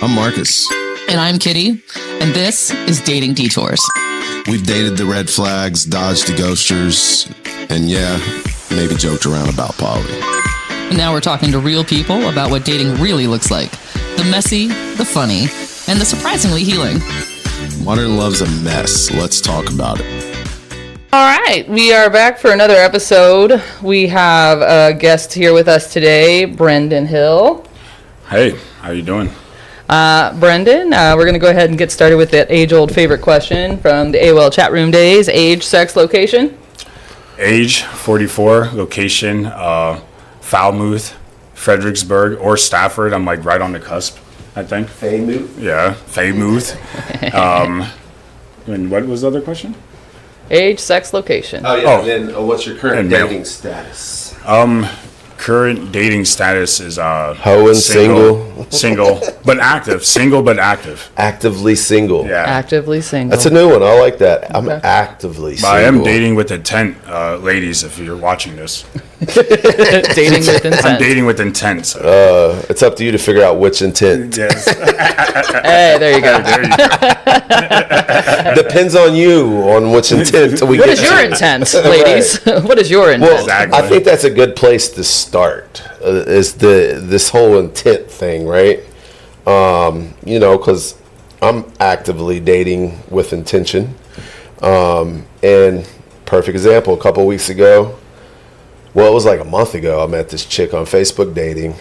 I'm Marcus. And I'm Kitty, and this is Dating Detours. We've dated the red flags, dodged the ghosters, and yeah, maybe joked around about poly. And now we're talking to real people about what dating really looks like. The messy, the funny, and the surprisingly healing. Modern love's a mess. Let's talk about it. All right, we are back for another episode. We have a guest here with us today, Brendan Hill. Hey, how you doing? Brendan, we're going to go ahead and get started with that age-old favorite question from the AOL chat room days. Age, sex, location? Age, 44. Location, Falmouth, Fredericksburg, or Stafford. I'm like right on the cusp, I think. Falmouth? Yeah, Falmouth. And what was the other question? Age, sex, location. Oh, yeah. And then what's your current And dating male. status? Current dating status is Hoe and single, but active. Single but active. Actively single. Yeah. Actively single. That's a new one. I like that. I'm Okay. actively But single. I am dating with intent, ladies. If you're watching this, Dating with intent. I'm dating with intent. So. It's up to you to figure out which intent. Yes. Hey, there you go. There you go. Depends on you on which intent we What get is your to. intent, ladies? What is your intent? Well, Exactly. I think that's a good place to start. Is this whole intent thing, right? Because I'm actively dating with intention. And perfect example, a couple weeks ago. Well, it was like a month ago. I met this chick on Facebook dating.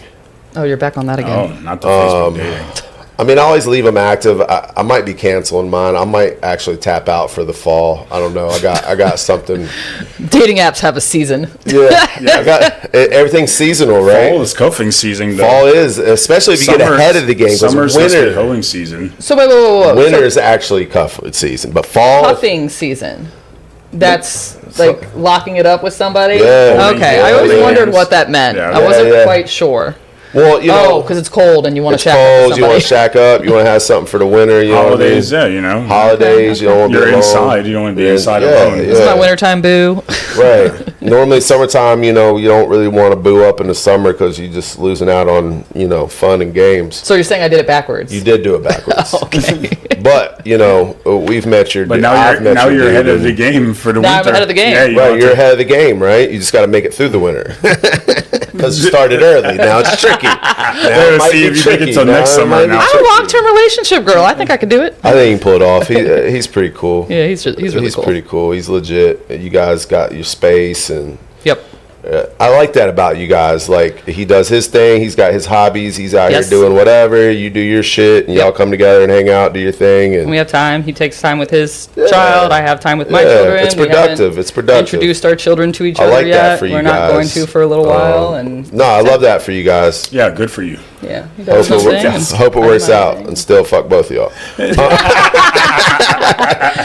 Oh, you're back on that Oh, again. not the Facebook dating. I mean, I always leave them active. I might be canceling mine. I might actually tap out for the fall. I don't know. I got something. Dating apps have a season. Yeah, I got everything's seasonal, right? Fall is cuffing season. Though. Fall is, especially if you get ahead of the game. Because Summer's supposed to be winter, hoeing season. So wait. winter is actually cuff season, but fall. Cuffing season. That's like locking it up with somebody? Yeah. Okay, I always Yeah. wondered what that meant. Yeah. I wasn't Yeah. quite sure. Well, Oh, because it's cold and you want to it's shack up with cold. You want somebody. to shack up. You want to have something for the winter. You Holidays, know what I mean? yeah, you know. Holidays. You don't want to be You're alone. inside. You don't want to be Yeah, inside yeah, alone. yeah. This is my wintertime boo. Right. Normally, summertime, you don't really want to boo up in the summer because you're just losing out on, fun and games. So you're saying I did it backwards? You did do it backwards. Okay. But, we've met your But I've met your you're ahead dude of the and- game for the Now I'm winter. ahead of the game. Yeah, Right, want you're to- ahead of the game, right? You just got to make it through the winter. Because you started early. Now it's tricky. Now it might see be if you make it tricky. till next Now it summer might be now. I'm a tricky. long-term relationship girl. I think I could do it. I think he can pull it off. He's pretty cool. Yeah, he's really cool. pretty cool. He's legit. You guys got your space, and Yep. I like that about you guys. Like, he does his thing. He's got his hobbies. He's out Yes. here doing whatever. You do your shit, and y'all Yep. come together and hang out, do your thing. And We have time. He takes time with his child. I have time with my Yeah, children. it's We haven't productive. It's productive. Introduced our children to each I other like that yet. for you We're not going guys. to for a little while. And No, I love that for you guys. Yeah, good for you. yeah, he does Hope his it, thing. works, hope it I do works my out thing. and still fuck both of y'all.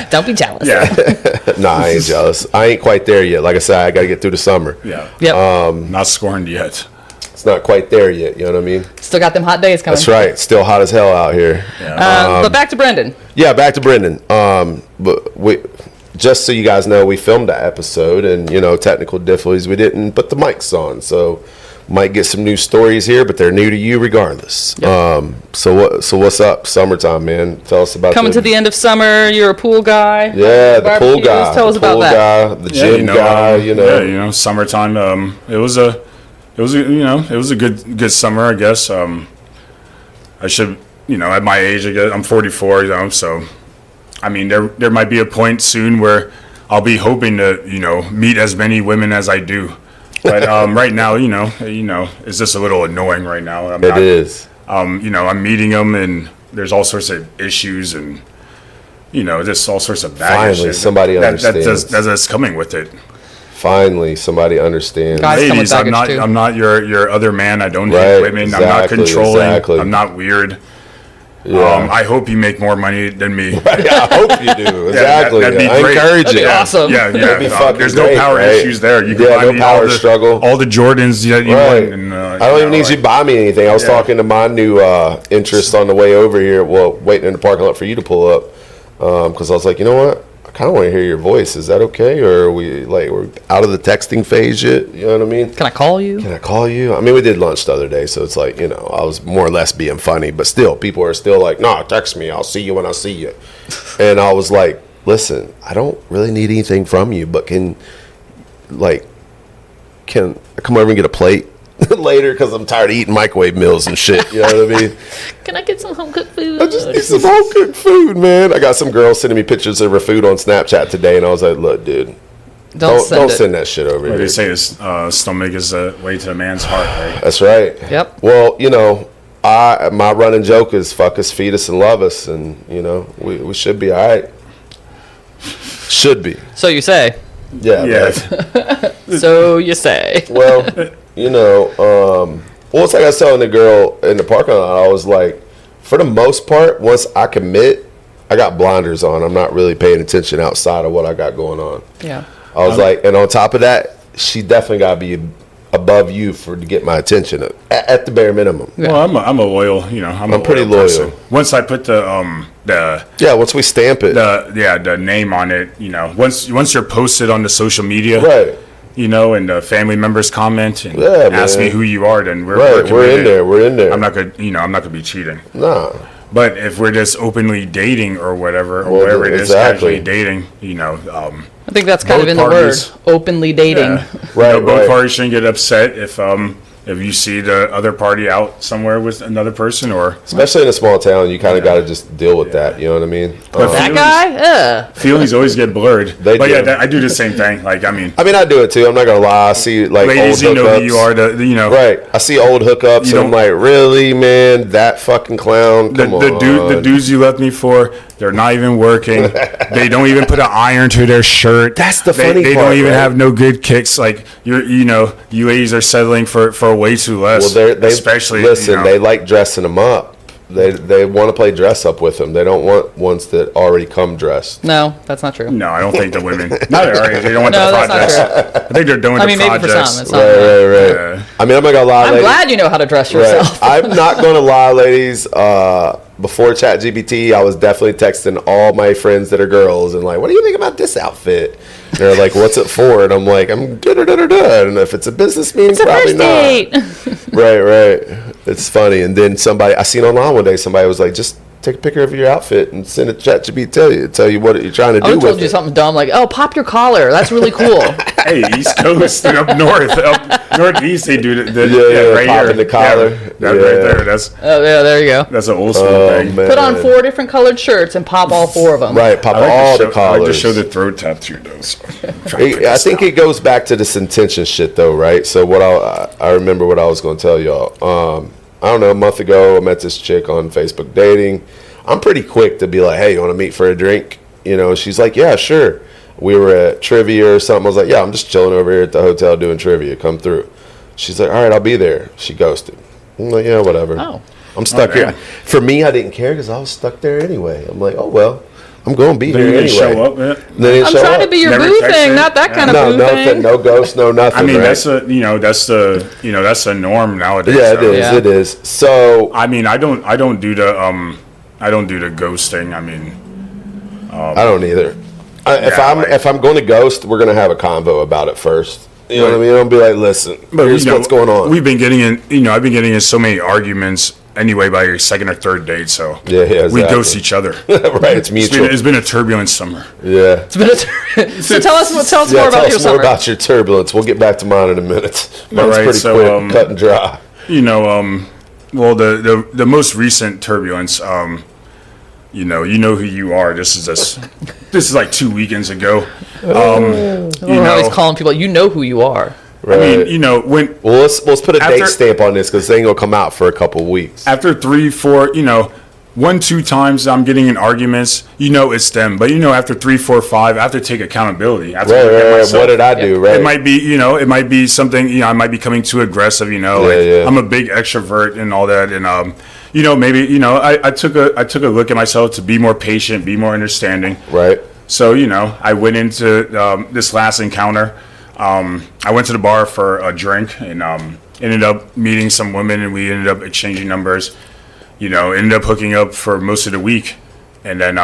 Don't be jealous. Yeah, Nah, I ain't jealous. I ain't quite there yet. Like I said, I got to get through the summer. yeah. Yep. Not scorned yet. It's not quite there yet. You know what I mean? Still got them hot days coming. That's right. It's still hot as hell out here. But back to Brendan. Yeah, back to Brendan. But just so you guys know, we filmed that episode, and technical difficulties, we didn't put the mics on, so might get some new stories here, but they're new to you regardless. Yep. So what's up? Summertime, man. Tell us about Coming to the end of summer, you're a pool guy. Yeah, the pool Barbecues. guy. Tell us the about pool that. guy, the gym guy. Yeah, summertime. It was a good summer, I guess. I should, at my age, I guess I'm 44, so I mean, there might be a point soon where I'll be hoping to, meet as many women as I do. But right now, it's just a little annoying right now. It is. I'm meeting them, and there's all sorts of issues, and just all sorts of baggage. Finally, somebody understands. That's coming with it. Finally, somebody understands. Guys come with Ladies, I'm baggage, too. I'm not your other man. I don't Right, hate women. I'm not exactly, controlling. exactly. I'm not weird. Yeah. I hope you make more money than me. I hope you do. Exactly. that'd be I great. encourage That'd be it. awesome. Yeah, That'd be fucking there's no great, power right? issues there. You can Yeah, buy no me power all the, struggle. all the Jordans that you Right. want. And, I don't even need you to buy me anything. I was talking to my new interest on the way over here. Well, waiting in the parking lot for you to pull up, because I was like, you know what? I kind of want to hear your voice. Is that okay? Or are we're out of the texting phase yet? You know what I mean? Can I call you? Can I call you? I mean, we did lunch the other day, so it's like, I was more or less being funny, but still, people are still like, nah, text me. I'll see you when I see you. And I was like, listen, I don't really need anything from you, but can I come over and get a plate later? Because I'm tired of eating microwave meals and shit. You know what I mean? Can I get some home cooked food? I just need some home cooked food, man. I got some girls sending me pictures of her food on Snapchat today, and I was like, look, dude, don't send that shit over What here. they say is stomach is the way to a man's heart, right? That's right. Yep. Well, my running joke is fuck us, feed us, and love us, and we should be all right. Should be. So you say. Yeah. Yeah. So you say. Well, once I was telling the girl in the parking lot, I was like, for the most part, once I commit, I got blinders on. I'm not really paying attention outside of what I got going on. Yeah. I was like, and on top of that, she definitely got to be above you to get my attention at the bare minimum. Yeah. Well, I'm a loyal, I'm pretty loyal. person. Once I put the once we stamp it, the name on it, once you're posted on the social media, right? And the family members comment and Yeah, ask man. me who you are, then we're Right, we're in committed. there. We're in there. I'm not gonna be cheating. Nah. But if we're just openly dating or whatever, or Well, whatever it is, exactly. casually dating, I think that's kind of both in parties- the word, openly dating. Right, both right. parties shouldn't get upset if you see the other party out somewhere with another person, or Especially in a small town, you kind of got to just deal with that. You know what I mean? But That guy? feelings always get blurred. They but do. yeah, I do the same thing. Like, I do it too. I'm not gonna lie. I see ladies, old you know hookups. who you are. Right. I see old hookups, You and I'm don't- like, really, man? That fucking clown? Come on. the dudes you left me for, they're not even working. They don't even put an iron to their shirt. That's the They funny part, don't even right? have no good kicks. Like you ladies are settling for way too less. Well, they especially listen. They like dressing them up. They want to play dress up with them. They don't want ones that already come dressed. No, that's not true. No, I don't think the women. Not at our age. They don't want No, the that's not projects. I think they're doing I the mean, maybe for projects. some. It's not. Right. Yeah. I mean, I'm not gonna lie. I'm ladies. glad you know how to dress Right. yourself. I'm not gonna lie, ladies. Before ChatGPT, I was definitely texting all my friends that are girls and like, what do you think about this outfit? And they're like, what's it for? And I'm like, I'm da-da-da-da-da. And if it's a business meeting, It's a probably first not. date. Right. It's funny. And then I seen online one day, somebody was like, just take a picture of your outfit and send it to ChatGPT, tell you what you're trying to I do would have told with you it. something dumb like, oh, pop your collar. That's really cool. Hey, East Coast and up north, up northeast, they do the Yeah, right popping here. the collar. Yeah, that Yeah. right there. That's Oh, yeah, there you go. an old school Oh, thing. man. Put on 4 different colored shirts and pop all 4 of them. Right, pop I like all to the show, I like to collars. show the throat tattoo though. So I think it goes back to this intention shit though, right? So what I remember what I was going to tell y'all. I don't know, a month ago I met this chick on Facebook dating. I'm pretty quick to be like, hey, you want to meet for a drink? She's like, yeah, sure. We were at trivia or something. I was like, yeah, I'm just chilling over here at the hotel doing trivia. Come through. She's like, all right, I'll be there. She ghosted. I'm like, yeah, whatever. Oh. I'm stuck Okay. here. For me, I didn't care because I was stuck there anyway. I'm like, oh, well, I'm going to be They here didn't anyway. show up. Yeah. And they didn't I'm show trying up. to be your Never boo texted. thing, not that kind of No, boo nothing, thing. no ghost, no nothing. I mean, right? that's the norm nowadays. Yeah, it so. is. Yeah. It is. So I mean, I don't do the ghosting. I mean, I don't either. Yeah, If I'm going to ghost, we're going to have a convo about it first. You know what I mean? I'll be like, listen, here's what's going on. We've been getting in. I've been getting in so many arguments anyway by your second or third date. So Yeah, we exactly. ghost each other. Right, it's mutual. It's been a turbulent summer. Yeah. It's been so tell us more Tell about your us more summer. about your turbulence. We'll get back to mine in a minute. Mine's right, pretty so, quick, cut and dry. Well, the most recent turbulence. You know who you are. This is like 2 weekends ago. I love how he's calling people. You know who you are. Right. I mean, when Well, let's put a date After- stamp on this because they ain't gonna come out for a couple of weeks. after 3, 4, 1, 2 times I'm getting in arguments, it's them. But after 3, 4, 5, I have to take accountability. I have to look at Right. myself. What did I do? Right. It might be, it might be something, I might be coming too aggressive, yeah. I'm a big extrovert and all that. And, maybe, I took a look at myself to be more patient, be more understanding. Right. So, I went into this last encounter. I went to the bar for a drink and ended up meeting some women and we ended up exchanging numbers. Ended up hooking up for most of the week. And then,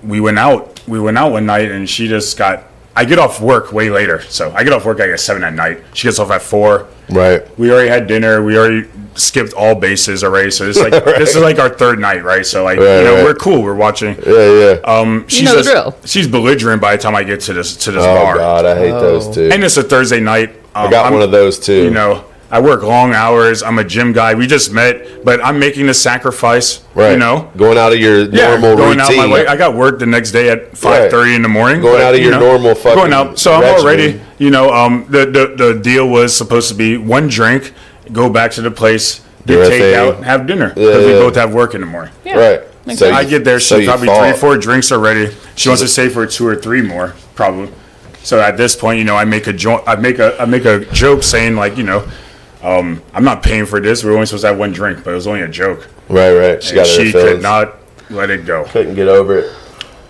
we went out one night, and she just got. I get off work way later, so I get off work at 7 at night. She gets off at 4. Right. We already had dinner. We already skipped all bases already. So it's like this is like our third night, right? So like we're cool. We're watching. Yeah. She's you know the drill. She's belligerent by the time I get to this Oh bar. God, I hate those too. And it's a Thursday night. I got one of those too. You know, I work long hours. I'm a gym guy. We just met, but I'm making the sacrifice. Right. You know, going out of your normal going routine. out my way. I got work the next day at 5:30 in the morning. Going out of your normal fucking going out. So I'm regimen. already. You know, the deal was supposed to be one drink, go back to the place, Do get a thing. takeout, and have dinner because we Yeah. both have work in the morning. Yeah. Right. So I get there, so she you probably fall. 3-4 drinks already. She wants to stay for 2 or 3 more, probably. So at this point, you know, I make a joke saying like, you know, I'm not paying for this. We're only supposed to have one drink, but it was only a joke. Right. She And got she her could feelings. not let it go. Couldn't get over it.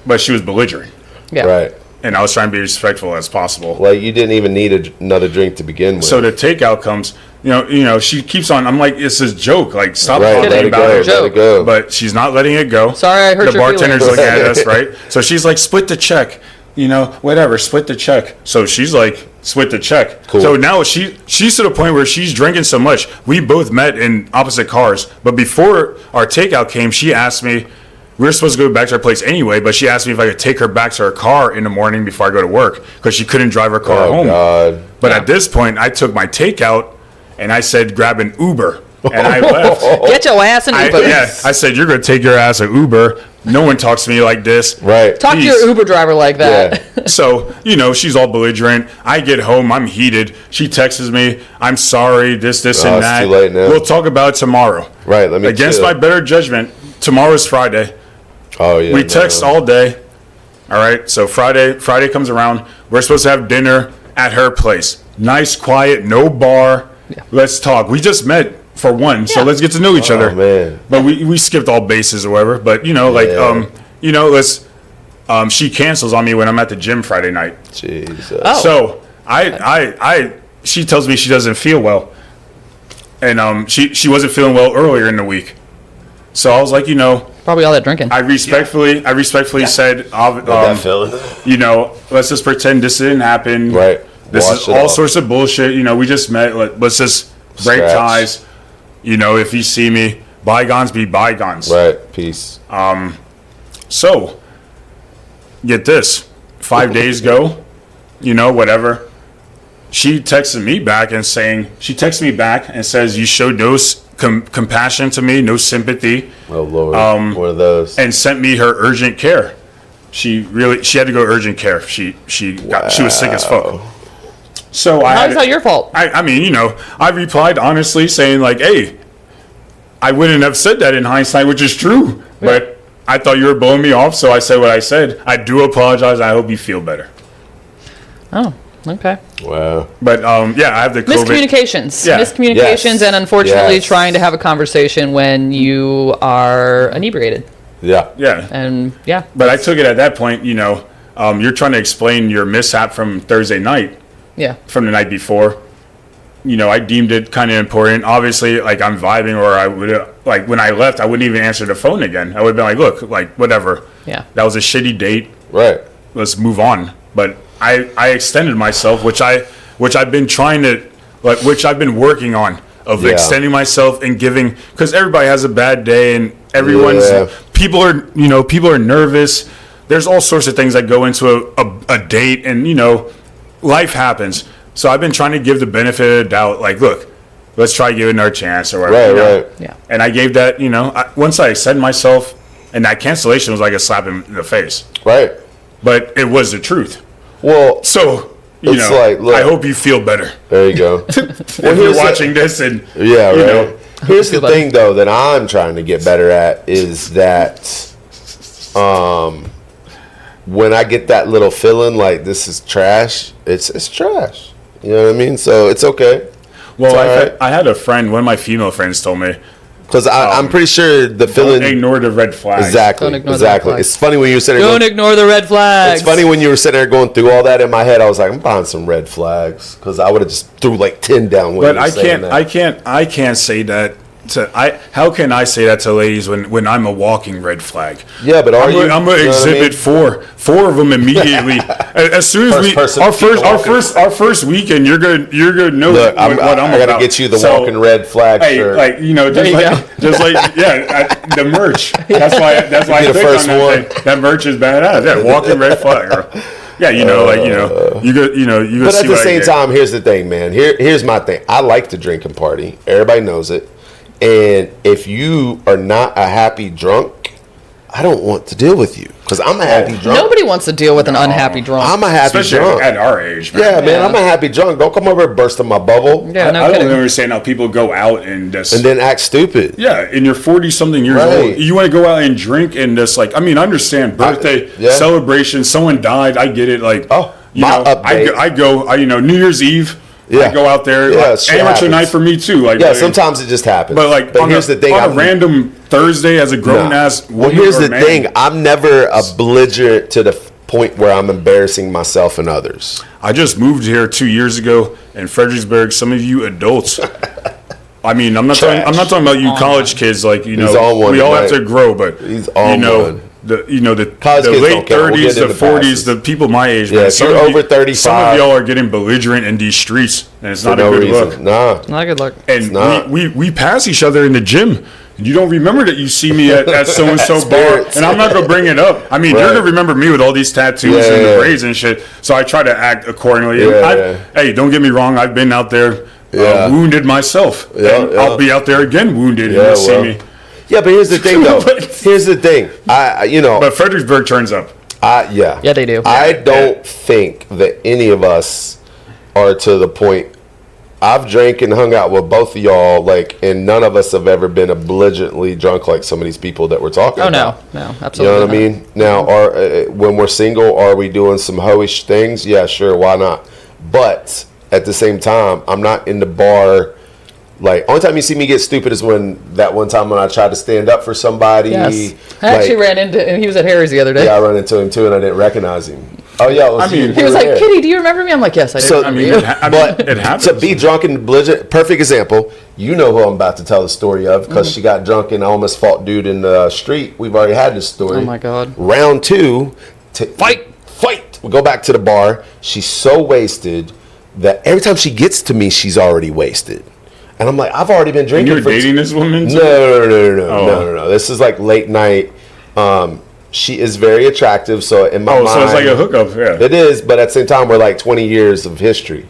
But she was belligerent, Yeah. Right. and I was trying to be respectful as possible. Like you didn't even need another drink to begin with. So the takeout comes. You know, she keeps on. I'm like, it's a joke. Like, stop right. talking Let it about go. it. Let it go. But she's not letting it go. Sorry, I hurt the your bartender's feelings. looking at us, right? So she's like, split the check. You know, whatever, split the check. So she's like, split the check. Cool. So now she's to the point where she's drinking so much. We both met in opposite cars. But before our takeout came, she asked me, we were supposed to go back to our place anyway, but she asked me if I could take her back to her car in the morning before I go to work because she couldn't drive her car oh home. God. But at this point, I took my takeout and I said, grab an Uber. And I left. Get your ass in Uber. I said, you're going to take your ass an Uber. No one talks to me like this. Right. Talk to your Uber driver like that. Yeah. So, you know, she's all belligerent. I get home, I'm heated. She texts me, I'm sorry, this, Oh, and it's that. too late now. We'll talk about it tomorrow. Right. Let me Against chill. my better judgment, tomorrow's Friday. Oh yeah. We text all day. All right. So Friday comes around. We're supposed to have dinner at her place. Nice, quiet, no bar. Yeah. Let's talk. We just met for one, so Yeah. let's get to know each other. Oh man. But we skipped all bases or whatever. But you know, like Yeah. you know, she cancels on me when I'm at the gym Friday night. Jesus. Oh. So she tells me she doesn't feel well, and she wasn't feeling well earlier in the week. So I was like, you know, Probably all that drinking. I respectfully said, that feeling. you know, let's just pretend this didn't happen. Right. This Wash is it all off. sorts of bullshit. You know, we just met. Let's just break Scratch. ties. You know, if you see me, bygones be bygones. Right. Peace. So, get this. 5 days go, you know, whatever. She texted me back and says, you showed no compassion to me, no sympathy, Oh Lord. One of those. and sent me her urgent care. She had to go urgent care. She was sick as fuck. So How's that your fault? I mean, you know, I replied honestly saying like, hey, I wouldn't have said that in hindsight, which is true, but I thought you were blowing me off, so I said what I said. I do apologize. I hope you feel better. Oh, okay. Wow. But yeah, I have the COVID. Miscommunications. Yeah. Miscommunications, Yes. and unfortunately Yes. trying to have a conversation when you are inebriated. Yeah. Yeah, And yeah. but I took it at that point. You know, you're trying to explain your mishap from Thursday night, Yeah. from the night before. You know, I deemed it kind of important. Obviously, like I'm vibing, or I would like when I left, I wouldn't even answer the phone again. I would have been like, look, like whatever. Yeah. That was a shitty date. Right. Let's move on. But I extended myself, which I've been trying to, like, which I've been working on, of Yeah. extending myself and giving, because everybody has a bad day and everyone's Yeah. people are nervous. There's all sorts of things that go into a date, and you know, life happens. So I've been trying to give the benefit of the doubt, like, look, let's try giving her a chance or whatever. Right. you know? Right. Yeah. And I gave that, you know, once I said myself, and that cancellation was like a slap in the face, Right. but it was the truth. Well, So, you It's know, like, look- I hope you feel better there you go. if you're here's the- watching this. And Yeah, you right. know, Here's the Feel better. thing, though, that I'm trying to get better at is that, when I get that little feeling like this is trash, it's trash. You know what I mean? So it's okay. well, It's all right. I had a friend. One of my female friends told me, Because I'm pretty sure the "Don't feeling ignore the red flags." exactly, Don't ignore the exactly. red flags. It's funny when you were sitting there. Don't Going, ignore the red flags. it's funny when you were sitting there going through all that in my head. I was like, I'm buying some red flags because I would have just threw like 10 down. When But you were saying that. I can't say that how can I say that to ladies when I'm a walking red flag? Yeah, but I'm gonna exhibit four of them immediately. As soon as our first weekend, you're gonna know Look, what I'm about. I gotta get you the walking red flag shirt. Like the merch. That's why I the picked first on that one. thing. That merch is badass. Yeah, walking red flag. Yeah, you go. But at the same time, here's the thing, man. Here's my thing. I like to drink and party. Everybody knows it. And if you are not a happy drunk, I don't want to deal with you because I'm a happy drunk. Nobody wants to deal with an unhappy drunk. I'm a happy especially drunk. at our age. Man. Yeah, man, I'm a happy drunk. Don't come over and burst in my bubble. Yeah, no I don't kidding. understand how people go out and just And then act stupid. yeah, and you're 40-something years Right. old. You want to go out and drink and just I understand birthday yeah. celebration. Someone died. I get it. My update. New Year's Eve. Yeah. I go out there. Yeah, shit amateur happens. night for me too. Sometimes it just happens. But here's the thing. on a random Thursday as a grown ass. Well, here's the thing. I'm never a belligerent to the point where I'm embarrassing myself and others. I just moved here 2 years ago in Fredericksburg. Some of you adults. I'm not talking about you college kids. He's on one we all have tonight. to grow, but He's on one. The College the kids late don't count. We'll 30s, get the into 40s, passes. the people my age. Yeah, man, if you're over 35. Some of y'all are getting belligerent in these streets, and it's For not no a good reason. look. Nah. Not good luck. And not. we pass each other in the gym. And you don't remember that you see me at so and so bar, Spirits. and I'm not gonna bring it up. You're Right. gonna remember me with all these tattoos Yeah, and the yeah. braids and shit. So I try to act accordingly. Yeah. Hey, don't get me wrong. I've been out there Yeah. wounded myself, Yeah, and yeah. I'll be out there again wounded. Yeah, and you'll see well. me. Yeah, but here's the thing, though. Here's the thing. But Fredericksburg turns up. Yeah, Yeah, they do. I don't think that any of us are to the point. I've drank and hung out with both of y'all, and none of us have ever been belligerently drunk like some of these people that we're talking Oh, no. about. No, You absolutely know what I not. mean? Now, when we're single, are we doing some hoish things? Yeah, sure, why not? But at the same time, I'm not in the bar. Only time you see me get stupid is when one time I tried to stand up for somebody. Yes. I actually ran into him. He was at Harry's the other day. Yeah, I ran into him too, and I didn't recognize him. Oh yeah, it was you. He was You were like, there. Kitty, do you remember me? I'm like, yes, I do. So, remember you. But it happens. to be drunk and belligerent, perfect example. You know who I'm about to tell the story of because she got drunk and almost fought dude in the street. We've already had this story. Oh, my God. Round two, Fight. We go back to the bar. She's so wasted that every time she gets to me, she's already wasted. And I'm like, I've already been And drinking. you're dating this woman? No. This is like late night. She is very attractive, so in my mind, so it's like a hookup, yeah. It is, but at the same time, we're like 20 years of history.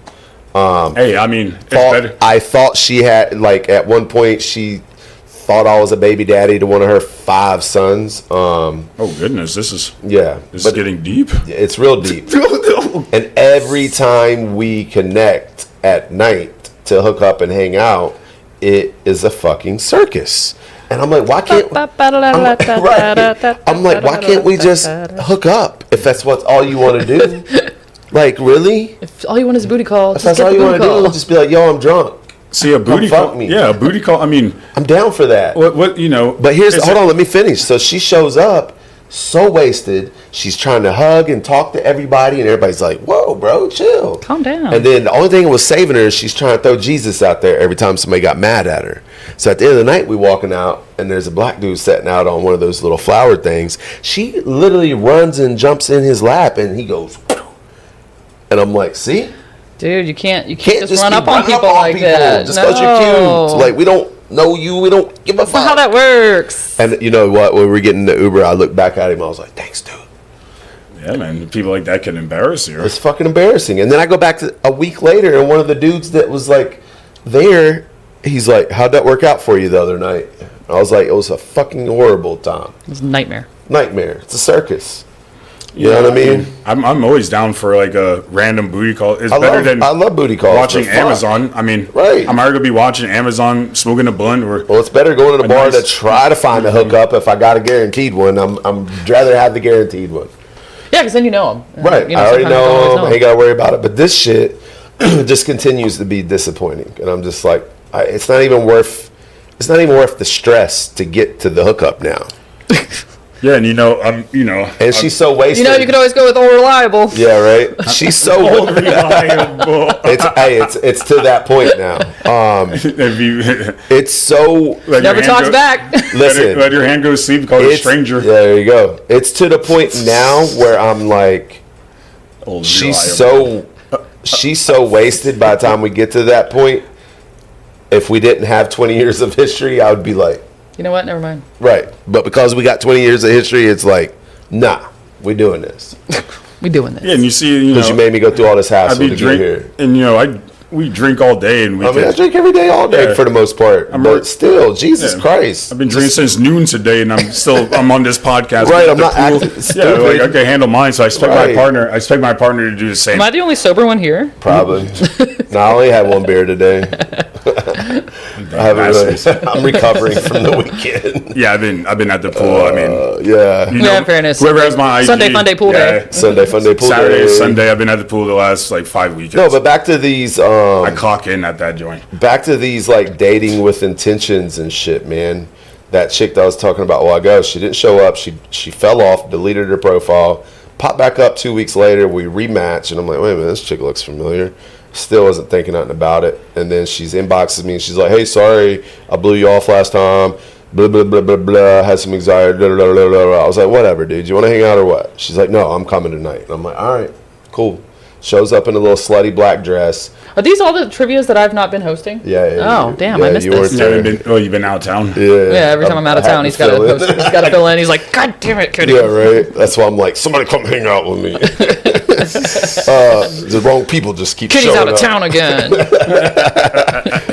Hey, it's better. I thought she had at one point she thought I was a baby daddy to one of her 5 sons. Oh goodness, this is getting deep. It's real deep. And every time we connect at night to hook up and hang out, it is a fucking circus. And I'm like, why can't why can't we just hook up if that's what all you want to do? Really? If all you want is a booty call, If that's all you want to do, just be like, yo, I'm drunk. See, a booty fuck call. me. Yeah, a booty call. I'm down for that. What But hold on, let me finish. So she shows up so wasted. She's trying to hug and talk to everybody, and everybody's like, whoa, bro, chill. Calm down. And then the only thing that was saving her is she's trying to throw Jesus out there every time somebody got mad at her. So at the end of the night, we walking out, and there's a black dude sitting out on one of those little flower things. She literally runs and jumps in his lap, and he goes, and I'm like, see? Dude, you can't just run be up on running people like that. just because you're cute. We don't know you. We don't give a That's not fuck. how that works. And you know what? When we were getting the Uber, I looked back at him. I was like, thanks, dude. Yeah, man. People like that can embarrass you. It's fucking embarrassing. And then I go back to a week later, and one of the dudes that was there, he's like, how'd that work out for you the other night? I was like, it was a fucking horrible time. It was a nightmare. It's a circus. You know what I mean? I'm always down for a random booty call. It's I better than love booty calls. watching They're fun. Amazon. Right. I'm already gonna be watching Amazon, smoking a blunt. Well, it's better going to the bar nice- to try to find a hookup. If I got a guaranteed one, I'm rather have the guaranteed one. Yeah, because then you know them. Right. I already know them. I ain't got to worry about it. But this shit just continues to be disappointing. And I'm just like, it's not even worth the stress to get to the hookup now. Yeah, and And she's so wasted. You could always go with all reliable. Yeah, right. She's so reliable. It's to that point now. It's so Never talks back. listen. Let your hand go to sleep. Call it a stranger. Yeah, there you go. It's to the point now where I'm like, she's so wasted. By the time we get to that point, if we didn't have 20 years of history, I would be like, You know what? Never mind. right. But because we got 20 years of history, it's like, nah, we doing this. We doing this. Yeah, and you see, Because you made me go through all this hassle to get drink, here. and we drink all day, and I drink every day, all day for the most part. But still, Jesus Christ. I've been drinking since noon today, and I'm on this podcast. Right, I'm The not pool. acting Yeah, stupid. I can handle mine, so I expect Right. my partner to do the same. Am I the only sober one here? Probably. No, I only had one beer today. I'm recovering from the weekend. Yeah, I've been at the pool. Yeah. In fairness. Whoever has my IG, Sunday Fun Day pool day. Sunday Fun Day pool Saturday, day. Sunday. I've been at the pool the last like 5 weekends. No, but back to these. I clock in at that joint. Back to these like dating with intentions and shit, man. That chick that I was talking about a while ago, she didn't show up. She fell off, deleted her profile, popped back up 2 weeks later. We rematch, and I'm like, wait a minute, this chick looks familiar. Still wasn't thinking nothing about it. And then she's inboxes me and she's like, hey, sorry, I blew you off last time. Blah, blah, blah, blah, blah. Had some anxiety. Blah, blah, blah, blah, blah. I was like, whatever, dude. You want to hang out or what? She's like, no, I'm coming tonight. And I'm like, all right, cool. Shows up in a little slutty black dress. Are these all the trivias that I've not been hosting? Yeah. Oh, damn, I missed you this. weren't there. You've been out of town. Yeah, every time I'm out of town, he's got to host. He's got to fill in. He's like, God damn it, Cody. Yeah, right. That's why I'm like, somebody come hang out with me. The wrong people just keep Kitty's showing out of up. town again.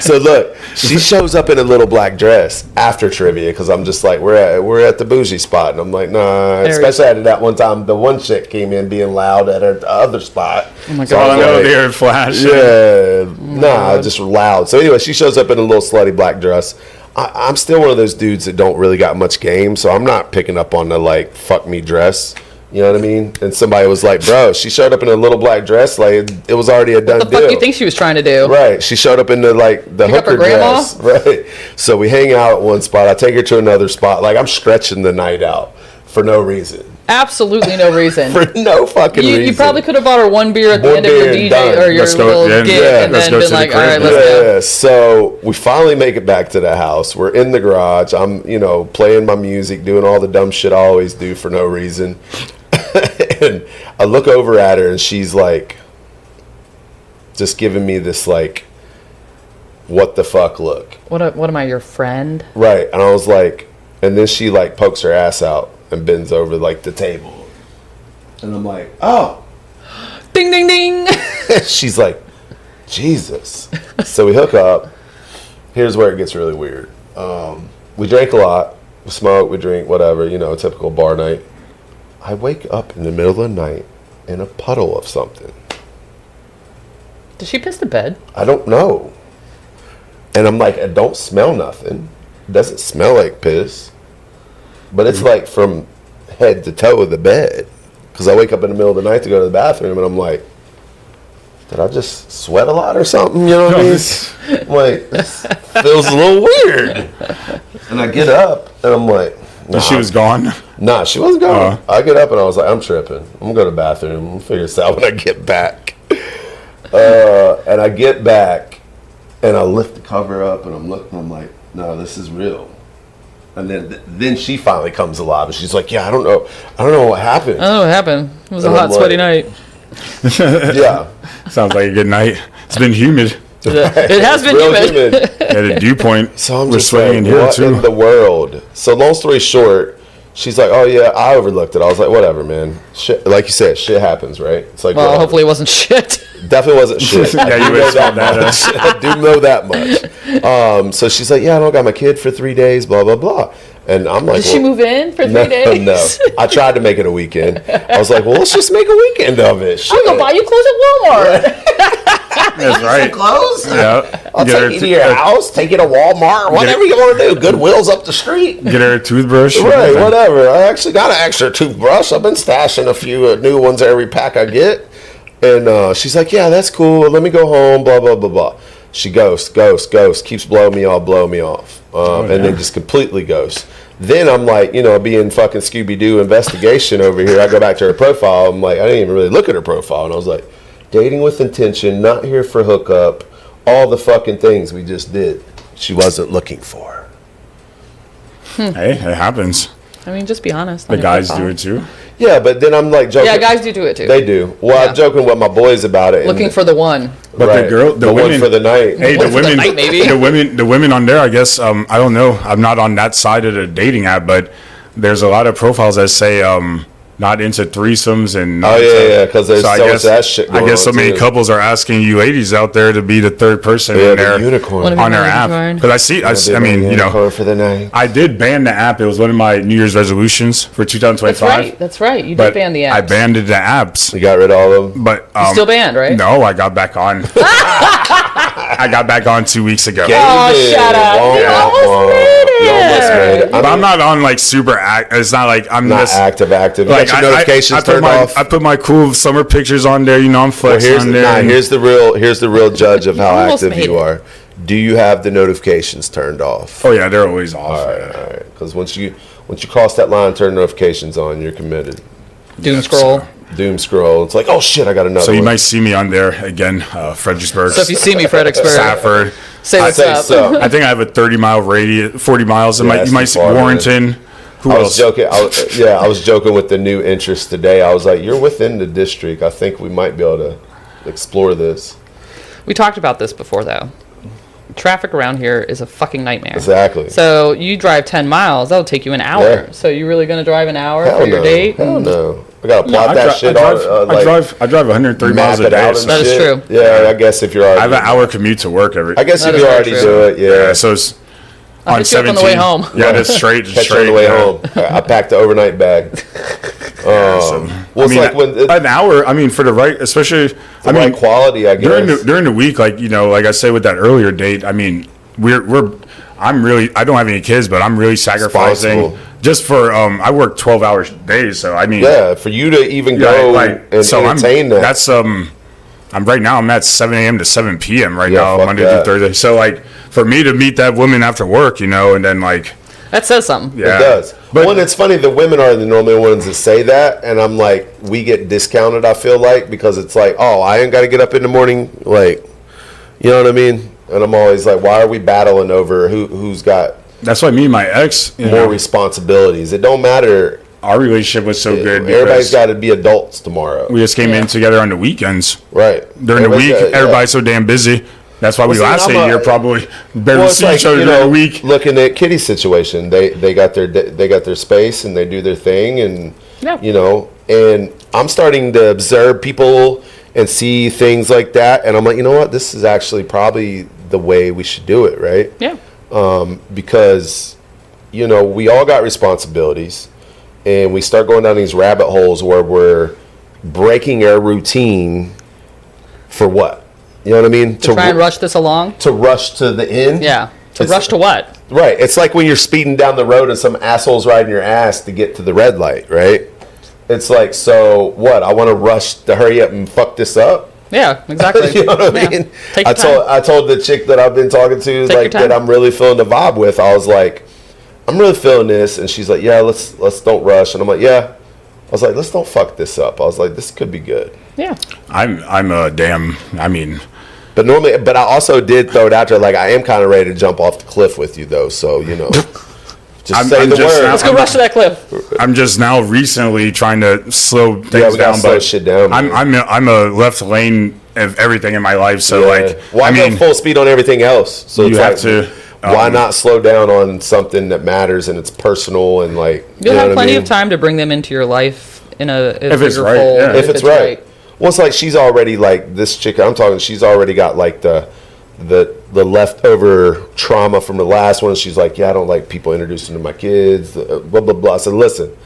So look, she shows up in a little black dress after trivia because I'm just like, we're at the bougie spot, and I'm like, nah. Especially after that one time, the one chick came in being loud at her other spot. Oh my So God. I was like, They were flashing. yeah, just loud. So anyway, she shows up in a little slutty black dress. I'm still one of those dudes that don't really got much game, so I'm not picking up on the like fuck me dress. You know what I mean? And somebody was like, bro, she showed up in a little black dress. Like, it was already a done What the deal. fuck do you think she was trying to do? Right. She showed up in the, like, the Pick up her hooker grandma? dress. Right. So we hang out at one spot. I take her to another spot. Like, I'm stretching the night out for no reason. Absolutely no reason. For no fucking reason. You probably could have bought her one beer at the One end of your beer and DJ done. or your Let's go- little yeah, gig yeah, and let's then go been to the like, all crib. right, let's go. Yeah, so we finally make it back to the house. We're in the garage. I'm, playing my music, doing all the dumb shit I always do for no reason. And I look over at her and she's like, just giving me this like, what the fuck look. What am I, your friend? Right. And I was like, and then she like pokes her ass out and bends over like the table. And I'm like, oh. Ding, ding, ding. She's like, Jesus. So we hook up. Here's where it gets really weird. We drank a lot. We smoke, we drink, whatever, typical bar night. I wake up in the middle of the night in a puddle of something. Did she piss the bed? I don't know. And I'm like, I don't smell nothing. It doesn't smell like piss. But it's like from head to toe of the bed. Because I wake up in the middle of the night to go to the bathroom and I'm like, did I just sweat a lot or something? You know what I mean? I'm like, this feels a little weird. And I get up and I'm like, nah. She was gone. Nah, she wasn't going. I get up and I was like, I'm tripping. I'm going to go to the bathroom. We'll figure this out when I get back. And I get back and I lift the cover up and I'm looking. I'm like, no, this is real. And then she finally comes alive and she's like, yeah, I don't know what happened. I don't know what happened. It was a And hot, I'm sweaty like- night. Yeah. Sounds like a good night. It's been humid. It has been Real humid. At a dew point. So I'm We're just sweating like, in here what too. in the world? So long story short, she's like, oh yeah, I overlooked it. I was like, whatever, man. Shit, like you said, shit happens, right? It's like, Well, whatever. hopefully it wasn't shit. Definitely wasn't shit. Yeah, I you do would know have that smelled much. I do know that much. So she's like, yeah, I don't got my kid for 3 days, blah, blah, blah. And I'm like, Did she move in for 3 days? No. I tried to make it a weekend. I was like, well, let's just make a weekend of it. Shit. I'll go buy you clothes at Walmart. That's right. Clothes? Yeah. I'll take you to your house, take you to Walmart, whatever you want to do. Goodwill's up the street. Get her a toothbrush. Right, whatever. I actually got an extra toothbrush. I've been stashing a few new ones every pack I get. And she's like, yeah, that's cool. Let me go home, blah, blah, blah, blah. She ghosts, keeps blowing me off, and then just completely ghosts. Then I'm like, being fucking Scooby-Doo investigation over here. I go back to her profile. I'm like, I didn't even really look at her profile. And I was like, dating with intention, not here for hookup, all the fucking things we just did. She wasn't looking for. Hey, it happens. I mean, just be honest. The guys do it too. Yeah, but then I'm like joking. Yeah, guys do it too. They do. Well, Yeah. I'm joking with my boys about it. Looking for the one. But the one women for the night. Hey, One for the night, maybe. the women on there, I guess. I don't know. I'm not on that side of the dating app, but there's a lot of profiles that say not into threesomes and. Not because there's so much of that shit going I guess so on, many too. couples are asking you ladies out there to be the third person Yeah, in the their unicorn. One of on you their want a app. unicorn? Because I mean, unicorn for the night. I did ban the app. It was one of my New Year's resolutions for 2025. That's right. That's right. You But did ban the apps. I banned the apps. You got rid of all of them. But Still banned, right? No, I got back on. I got back on 2 weeks ago. Oh, shut up. You almost made it. You almost made it. But I'm not on like super it's not like I'm Not just active. You like got your notifications put turned off. I put my cool summer pictures on there. I'm Well, flexing on there. here's the real judge of how almost active made you it. are. Do you have the notifications turned off? Oh yeah, they're always off. All right. Because once you cross that line, turn notifications on, you're committed. Doom scroll. Doom scroll. It's like, oh shit, I got another. So you one. might see me on there again, Fredericksburg, So if you see me, Fredericksburg, Stafford. say what's say up. so. I think I have a 30-mile radius, 40 miles. Yeah, You might that's see too far, man. Warrenton. Who I else? was joking. I was joking with the new interest today. I was like, you're within the district. I think we might be able to explore this. We talked about this before, though. Traffic around here is a fucking nightmare. Exactly. So you drive 10 miles, that'll take you an hour. Yeah. So you really going to drive an hour Hell for your no. date? Hell no. I gotta plot I that shit on. I drive 130 miles map a it day. out So and That is shit. true. Yeah, I guess if you're already. I have an hour commute to work every. I guess That if is you very already true. do it, yeah. Yeah, so it's I'll hit you up on the way home. Yeah, that's straight. Catch you on the way yeah. home. I packed the overnight bag. So, Well, it's like when an hour. I mean, for the right, especially the right quality, I guess. during the week, like like I said with that earlier date. I mean, I don't have any kids, but I'm really sacrificing Responsible. just for. I work 12-hour days, so I mean, Yeah, for you to even go and entertain that. That's I'm right now. I'm at 7 a.m. to 7 p.m. right Yeah, now, fuck Monday that. through Thursday. So like, for me to meet that woman after work, and then like, That says something. yeah, It does. But One, it's funny, the women are the normally ones that say that, and I'm like, we get discounted, I feel like, because it's like, oh, I ain't got to get up in the morning, like, you know what I mean? And I'm always like, why are we battling over who's got that's why me and my ex, more responsibilities? It don't matter. our relationship was so good. Everybody's because got to be adults tomorrow. we just came in together on the weekends. Right. During the week, Everybody's got- yeah. everybody's so damn busy. That's why we Well, see, lasted I'm a year, probably barely Well, it's see like, each other during the week. looking at Kitty's situation, they got their space and they do their thing, and Yeah. and I'm starting to observe people and see things like that, and I'm like, you know what, this is actually probably the way we should do it, right? Yeah. Because we all got responsibilities, and we start going down these rabbit holes where we're breaking our routine for what? You know what I mean? To try and rush this along? To rush to the end? Yeah. To It's- rush to what? Right. It's like when you're speeding down the road and some asshole's riding your ass to get to the red light, right? It's like, so what? I want to rush to hurry up and fuck this up? Yeah, exactly. You know what I Yeah. mean? Take your time. I told the chick that I've been talking to, Take like, your time. that I'm really feeling the vibe with. I was like, I'm really feeling this, and she's like, yeah, let's don't rush. And I'm like, yeah. I was like, let's don't fuck this up. I was like, this could be good. Yeah. I'm a damn. I mean, But I also did throw it out there, like, I am kind of ready to jump off the cliff with you, though. So, just say I'm the just word. now- Let's go rush to that cliff. I'm just now recently trying to slow things we gotta down, slow but shit down, man. I'm a left lane of everything in my life. So Yeah. like, Why go full speed on everything else? So You it's have like, to, why not slow down on something that matters and it's personal and like You'll you know have what I plenty mean? of time to bring them into your life in a If it's bigger right, fold. yeah. if it's right. Well, it's like she's already like this chick I'm talking. She's already got like the leftover trauma from the last one. She's like, yeah, I don't like people introducing to my kids. Blah blah blah. I said, listen,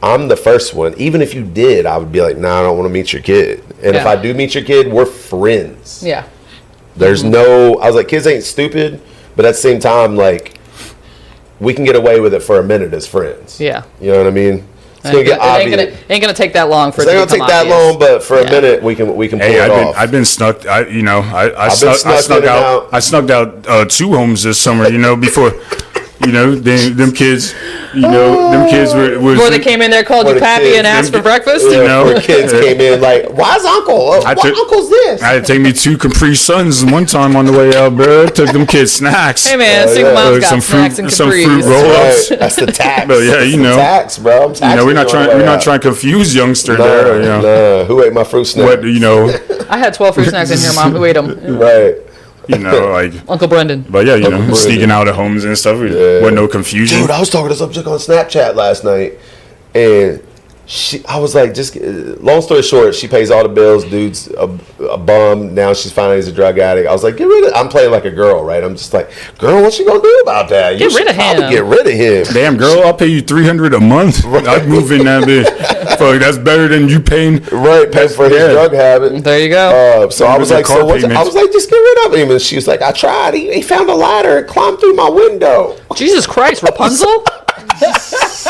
I'm the first one. Even if you did, I would be like, nah, I don't want to meet your kid. And if Yeah. I do meet your kid, we're friends. Yeah. There's no. I was like, kids ain't stupid, but at the same time, like, we can get away with it for a minute as friends. Yeah. You know what I mean? It's It gonna get ain't obvious. gonna take that long for It's it not to gonna take become that obvious. long, but for a Yeah. minute, we can pull Hey, it off. I've been snuck. I been snuck snuck in and out. out. I snuck out 2 homes this summer. Before You know, them kids. You know, them kids were. Before they came in there, called you the Pappy kids, and asked them- for breakfast. You know, Where kids came in like, why's Uncle? What Uncle's this? I had to take me 2 Capri Suns one time on the way out, bro. Took them kids snacks. Hey man, single yeah. mom's got Some snacks fruit- and some Capris. fruit roll- Right. That's the tax. But yeah, That's you the know. tax, bro. I'm You know, we're not trying to confuse youngster there. You know, Nah, who ate my fruit snack? what you know, I had 12 fruit snacks in here, Mom. Who ate them? Right. you know, like. Uncle Brendan. But yeah, you know, Brandon. sneaking out of homes and stuff. Wasn't no confusion. Dude, I was talking to some chick on Snapchat last night, and I was like, just long story short, she pays all the bills. Dude's a bum. Now she's finally a drug addict. I was like, get rid of. I'm playing like a girl, right? I'm just like, girl, what you gonna do about that? Get rid of him. Get rid of him. Damn, girl, I'll pay you $300 a month. I'd move in that bitch. Fuck, that's better than you paying. Right, pay for his Yeah. drug habit. There you go. So I was With like, the car so what? payments. I was like, just get rid of him. And she was like, I tried. He found a ladder and climbed through my window. Jesus Christ, Rapunzel?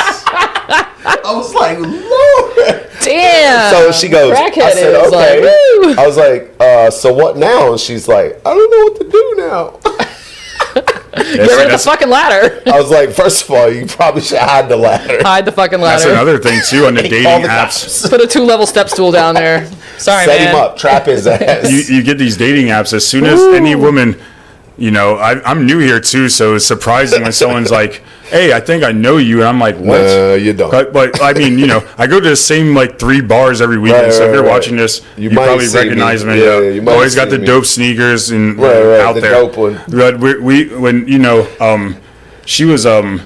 I was like, Lord. Damn. So she goes, Crackhead I said, is okay. like, woo. I was like, so what now? And she's like, I don't know what to do now. Get rid of the fucking ladder. I was like, first of all, you probably should hide the ladder. Hide the fucking That's ladder. another thing too on the dating Call the apps. Put a 2-level step stool down there. Sorry, Set man. him up, trap his ass. You get these dating apps as soon as any woman, you know, I'm new here too, so it's surprising when someone's like, hey, I think I know you, and I'm like, what? No, you don't. But I mean, you know, I go to the same like 3 bars every weekend, Right, so if you're right. watching this, you might probably see me. recognize me. Yeah, you might Always got see the me. dope sneakers and Right, out the there. dope one. But we when you know, she was Climb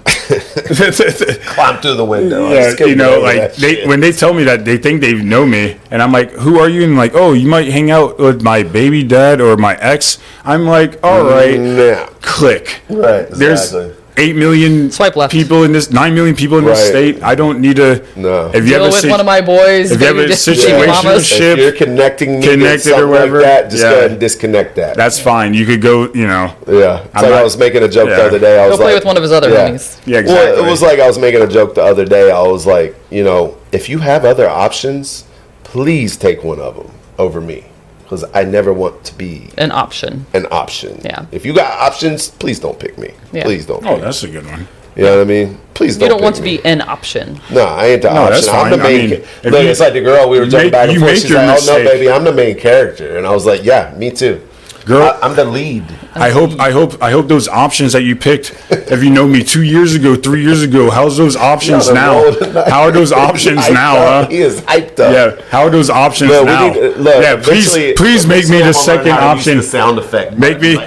through the window. I yeah, just couldn't you get know, over like that shit. when they tell me that they think they know me, and I'm like, who are you? And like, oh, you might hang out with my baby dad or my ex. I'm like, all right, Yeah. click. Right, There's exactly. 8 million Swipe left. people in this, 9 million people in this Right. state. I don't need to. No. If you Deal ever with see, one of my boys. if you have baby a daddy situation- mamas. ship, If you're connecting me connected to something or whatever, like that, just yeah. go ahead and disconnect that. that's fine. You could go, you know. Yeah. It's I'm like not- I was making a joke yeah. the other day. I was Go play like, with one of his other yeah. homies. Yeah, exactly. Well, it was like I was making a joke the other day. I was like, you know, if you have other options, please take one of them over me. Because I never want to be An option. an option. Yeah. If you got options, please don't pick me. Yeah. Please don't. Oh, Pick that's a good one. me. You know what I mean? Please don't. You don't pick want to me. be an option. No, I ain't the No, option. that's I'm the fine. I main. mean, if Look, you- it's like the girl we were jumping make- back and you forth. make She's your like, "Oh no, mistake. baby, I'm the main character," and I was like, "Yeah, me too." Girl, I'm the lead. I hope those options that you picked, if you know me 2 years ago, 3 years ago, how's those options No, now? no. How are those options Hyped now, up. huh? He is hyped up. Yeah, how are those options Look, now? we need, look, Yeah, please make me the second option. Sound effect. Make me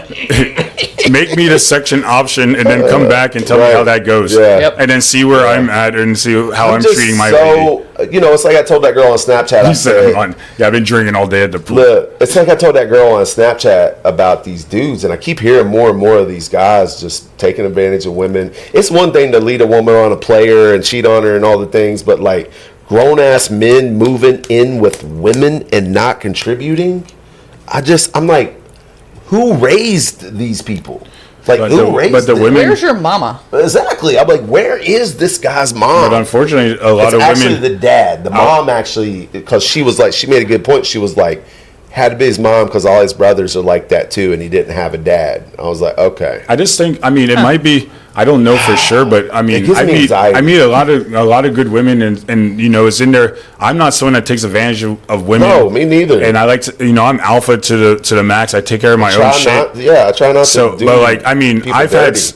make me the section option, and then come back and tell me Right. how that goes. Yeah. Yep. And then see where I'm at and see how I'm just treating my lady. you know, it's like I told that girl on Snapchat. I You said, said, yeah, I've been drinking all day at the pool. look, it's like I told that girl on Snapchat about these dudes, and I keep hearing more and more of these guys just taking advantage of women. It's one thing to lead a woman on a player and cheat on her and all the things, but like grown ass men moving in with women and not contributing, I'm like, who raised these people? Like, But who the- raised but the them? women- Where's your mama? Exactly. I'm like, where is this guy's mom? But unfortunately, a lot It's of actually women. the dad. The mom actually, because she was like, she made a good point. She was like, had to be his mom because all his brothers are like that too, and he didn't have a dad. I was like, okay. I just think. I mean, it might be. I don't know for sure, but I mean, gives me anxiety. I meet a lot of good women, and you know, it's in there. I'm not someone that takes advantage of women. No, me neither. And I like to, you know, I'm alpha to the max. I take care of my own shit. I try not So, to do. but like, I mean, people I've dirty.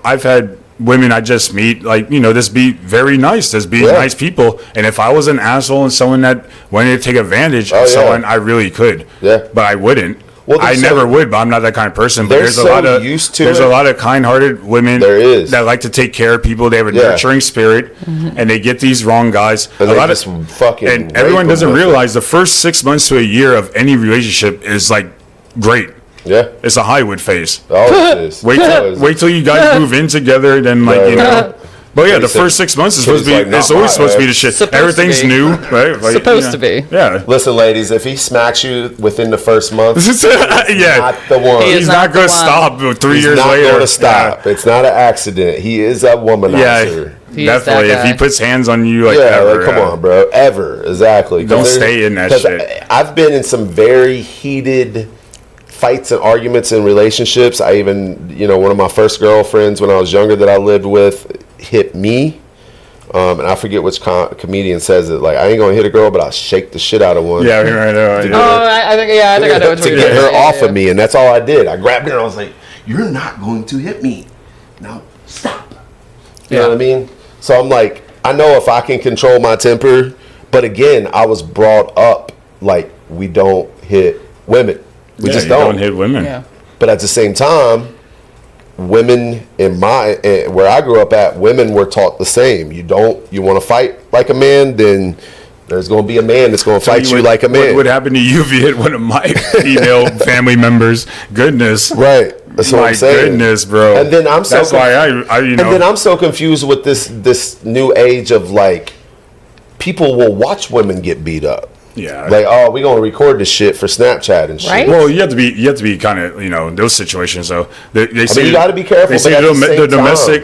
I've had women I just meet, like, you know, just be very nice, just be Yeah. nice people. And if I was an asshole and someone that wanted to take advantage Oh, of yeah. someone, I really could. Yeah. But I wouldn't. Well, I they're never so- would, but I'm not that kind of person. But they're there's a so lot of used to there's it. a lot of kind-hearted women There is. that like to take care of people. They have a Yeah. nurturing spirit, and they get these wrong guys. And a they lot just of fucking and rape everyone them doesn't with it. realize the first 6 months to a year of any relationship is like great. Yeah. It's a Hollywood phase. Oh, it is. Wait till you guys move in together, then like Right, you know. right. But yeah, He the said- first 6 months is so supposed to be. he's like, It's not always my supposed to be the ex. shit. Supposed to Everything's be. new, right? Like, Supposed yeah. to be. Yeah. Listen, ladies, if he smacks you within the first month, yeah. not the one. He is He's not not the going to one. stop 3 He's years not later. going to stop. It's not an accident. He is a womanizer. Yeah, He is that definitely. If guy. he puts hands on you, like Yeah, ever, like, come on, bro. Ever. Exactly. 'Cause Don't there's- stay in that 'cause shit. I've been in some very heated fights and arguments in relationships. I even, one of my first girlfriends when I was younger that I lived with hit me. And I forget which comedian says it. Like, I ain't gonna hit a girl, but I'll shake the shit out of one. Yeah, right. I think I know what to you're get her saying. off of me, and that's all I did. I grabbed her and I was like, "You're not going to hit me. Now stop." You know what I mean? So I'm like, I know if I can control my temper, but again, I was brought up like we don't hit women. We just don't hit women. Yeah. But at the same time, women where I grew up at, women were taught the same. You want to fight like a man, then there's going to be a man that's going to fight you like a man. What would happen to you if you hit one of my female family members? Goodness. Right. That's what I'm saying. Goodness, bro. And then I'm so that's why I And then I'm so confused with this new age of like people will watch women get beat up. Yeah. Like, oh, we're gonna record this shit for Snapchat and shit. Right? Well, you have to be kind of those situations though. They say you got to be careful. They say but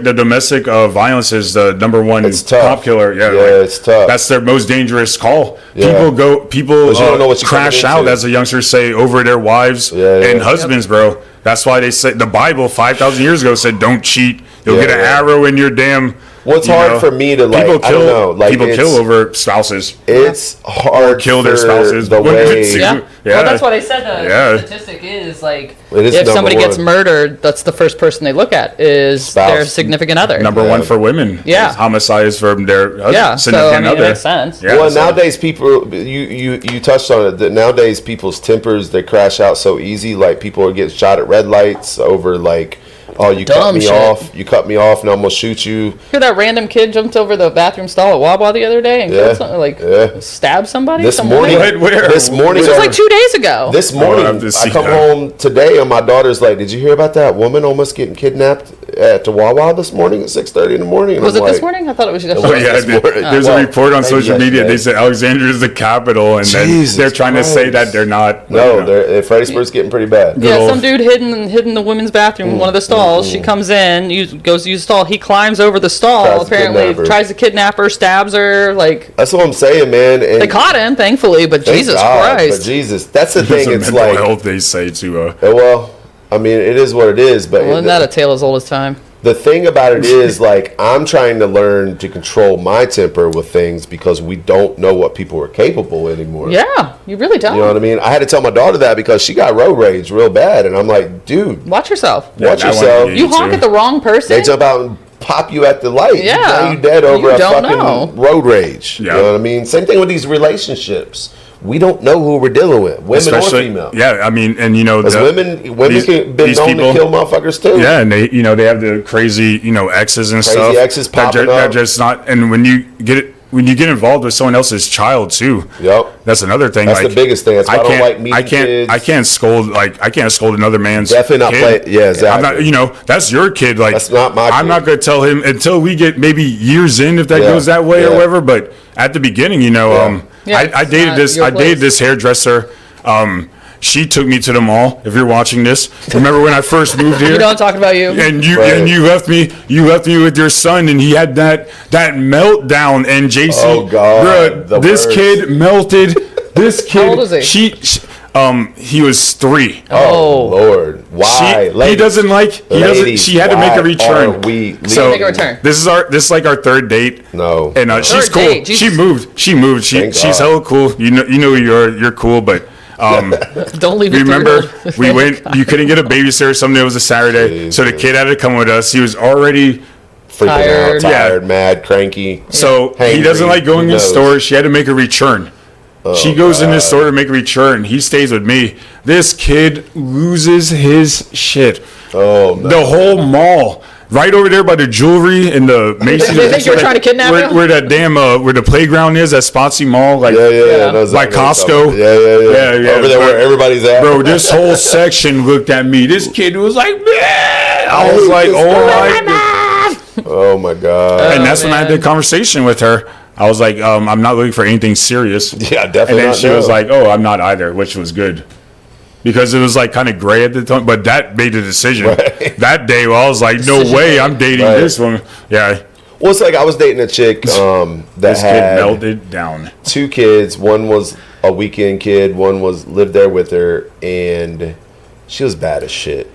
the domestic violence is the number one It's tough. top killer. Yeah, it's tough. That's their most dangerous call. Yeah. People you don't know what you're crash coming out, into. as the youngsters say, over their wives and husbands, bro. That's why they say the Bible 5,000 years ago said, "Don't cheat. You'll get an arrow in your damn." What's hard for me to like? I don't know. Like people kill over spouses. It's hard. Kill their for spouses. The way, Yeah. Well, that's why they said the statistic is like It is if somebody number gets one. murdered, that's the first person they look at is Spouse. their significant other. Number one for women. Yeah. is homicides from their Yeah, so I significant mean, it other. makes sense. Yeah, Well, so- nowadays people, you touched on it. That nowadays people's tempers they crash out so easy. Like people are getting shot at red lights over like, oh, you cut Dumb me shit. off. You cut me off, and I'm gonna shoot you. Hear that random kid jumped over the bathroom stall at Wawa the other day and killed something, stabbed somebody? This some morning, woman? Where? this morning, This was like 2 days ago. This I morning, have to see I come that. home today, and my daughter's like, "Did you hear about that woman almost getting kidnapped at the Wawa this morning at 6:30 in the morning?" And Was I'm it this like, morning? I thought it was Oh, yesterday. yeah, this morning. there's Well, a report on maybe social media. yesterday. They said Alexandria is the capital, and Jesus then they're trying to say Christ. that they're not. No, Fredericksburg's getting pretty bad. Yeah, old- some dude hidden the women's bathroom in one of the stalls. She comes in, goes to use the stall. He climbs over the stall. Tries to Apparently, kidnap her. tries to kidnap her, stabs her. Like That's what I'm saying, man. And they caught him, thankfully. But thank Jesus God, Christ, But Jesus, that's the It's thing. It's mental like, health. They say to. well, I mean, it is what it is. But well, isn't that a tale as old as time? the thing about it is, like, I'm trying to learn to control my temper with things because we don't know what people are capable anymore. Yeah, you really don't. You know what I mean? I had to tell my daughter that because she got road rage real bad, and I'm like, dude, Watch yourself. watch that one yourself. you You honk too. at the wrong person. They jump out and pop you at the light. Yeah. Now you dead over You a don't fucking know. road rage. Yeah. You know what I mean? Same thing with these relationships. We don't know who we're dealing with, women or female. Yeah, I mean, and Because women these- can been these known people- to kill motherfuckers too. Yeah, and they have the crazy exes and Crazy stuff. exes popping that up. just not. And when you get involved with someone else's child too. Yep. That's another thing. That's the biggest thing. That's why I don't like meeting kids. I can't scold another man's Definitely not kid. play- yeah, exactly. I'm not, that's your kid. Like That's not my I'm kid. not going to tell him until we get maybe years in if that Yeah, goes that way yeah. or whatever. But at the beginning, Yeah, I it's dated not this. your I dated place. this hairdresser. She took me to the mall. If you're watching this, remember when I first moved here? You know I'm talking about you. And you Right. and you left me with your son, and he had that meltdown. And JC, Oh, God, bruh, the this worst. kid melted. This kid, old is he? He was 3. Oh, Lord. Why? He doesn't like. He doesn't. Ladies, She had to make why a return. are we So Make a return. this is like our third date. No. And she's Third cool. date, She Jesus. moved. Thank She's God. hella cool. You know you're cool, but. Don't leave it Remember, through. we went. You couldn't get a babysitter. Someday it was a Saturday, so the kid had to come with us. He was already Freaking Tired. out, tired, Yeah. mad, cranky. so he Hangry. doesn't like going Who in knows? stores. She had to make a return. She goes in the store to make a return. He stays with me. This kid loses his shit. Oh, no. The whole mall. Right over there by the jewelry and the Macy's. They think you were trying to kidnap him? Where that damn where the playground is at Spotsy Mall. Like Yeah. Yeah. That's Like exactly Costco? what I'm talking about. Yeah. Yeah, Over there where everybody's at. bro, this whole section looked at me. This kid was like, man. I was like, oh my god. Oh, my God. And that's when I had the man. conversation with her. I was like, I'm not looking for anything serious. Yeah, definitely And then not she was now. like, oh, I'm not either, which was good. Because it was like kind of gray at the time, but that made the decision. Right. That day, I was like, no Decision way, made. I'm dating Right. this one. Yeah, Well, it's like I was dating a chick that this kid had melted down. 2 kids. One was a weekend kid. One lived there with her, and She was bad as shit.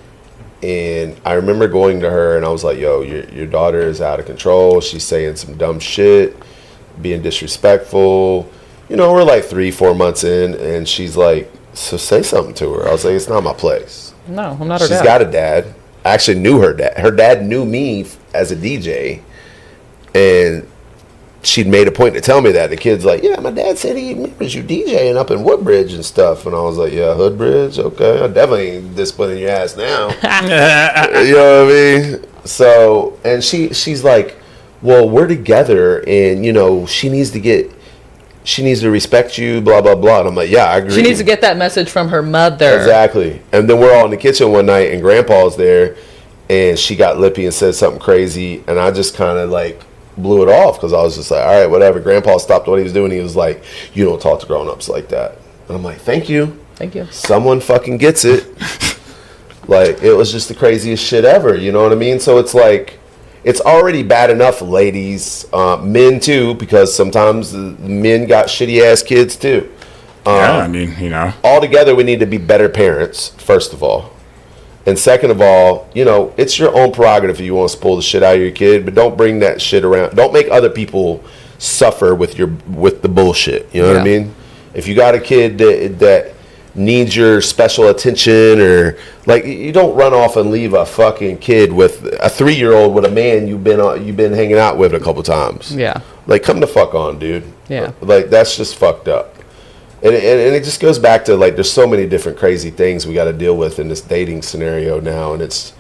And I remember going to her and I was like, yo, your daughter is out of control. She's saying some dumb shit, being disrespectful. You know, we're like 3-4 months in, and she's like, so say something to her. I was like, it's not my place. No, I'm not her dad. She's got a dad. I actually knew her dad. Her dad knew me as a DJ, and she'd made a point to tell me that. The kid's like, yeah, my dad said he remembers you DJing up in Woodbridge and stuff. And I was like, yeah, Hoodbridge? Okay. I definitely ain't disciplining your ass now. You know what I mean? So, and she's like, well, we're together, and, you know, she needs to respect you, blah, blah, blah. And I'm like, yeah, I agree. She needs to get that message from her mother. Exactly. And then we're all in the kitchen one night, and Grandpa's there, and she got lippy and said something crazy, and I just kind of, like, blew it off, because I was just like, all right, whatever. Grandpa stopped what he was doing. He was like, you don't talk to grown-ups like that. And I'm like, thank you. Thank you. Someone fucking gets it. Like, it was just the craziest shit ever, you know what I mean? So it's like, it's already bad enough, ladies, men too, because sometimes the men got shitty ass kids too. Yeah, I mean, you know. Altogether, we need to be better parents, first of all. And second of all, you know, it's your own prerogative if you want to spoil the shit out of your kid, but don't bring that shit around. Don't make other people suffer with the bullshit. You know what I mean? If you got a kid that needs your special attention, or like, you don't run off and leave a fucking kid with a 3-year-old with a man you've been hanging out with a couple times. Yeah. Like, come the fuck on, dude. Yeah. Like, that's just fucked up. And it just goes back to, like, there's so many different crazy things we got to deal with in this dating scenario now, and it's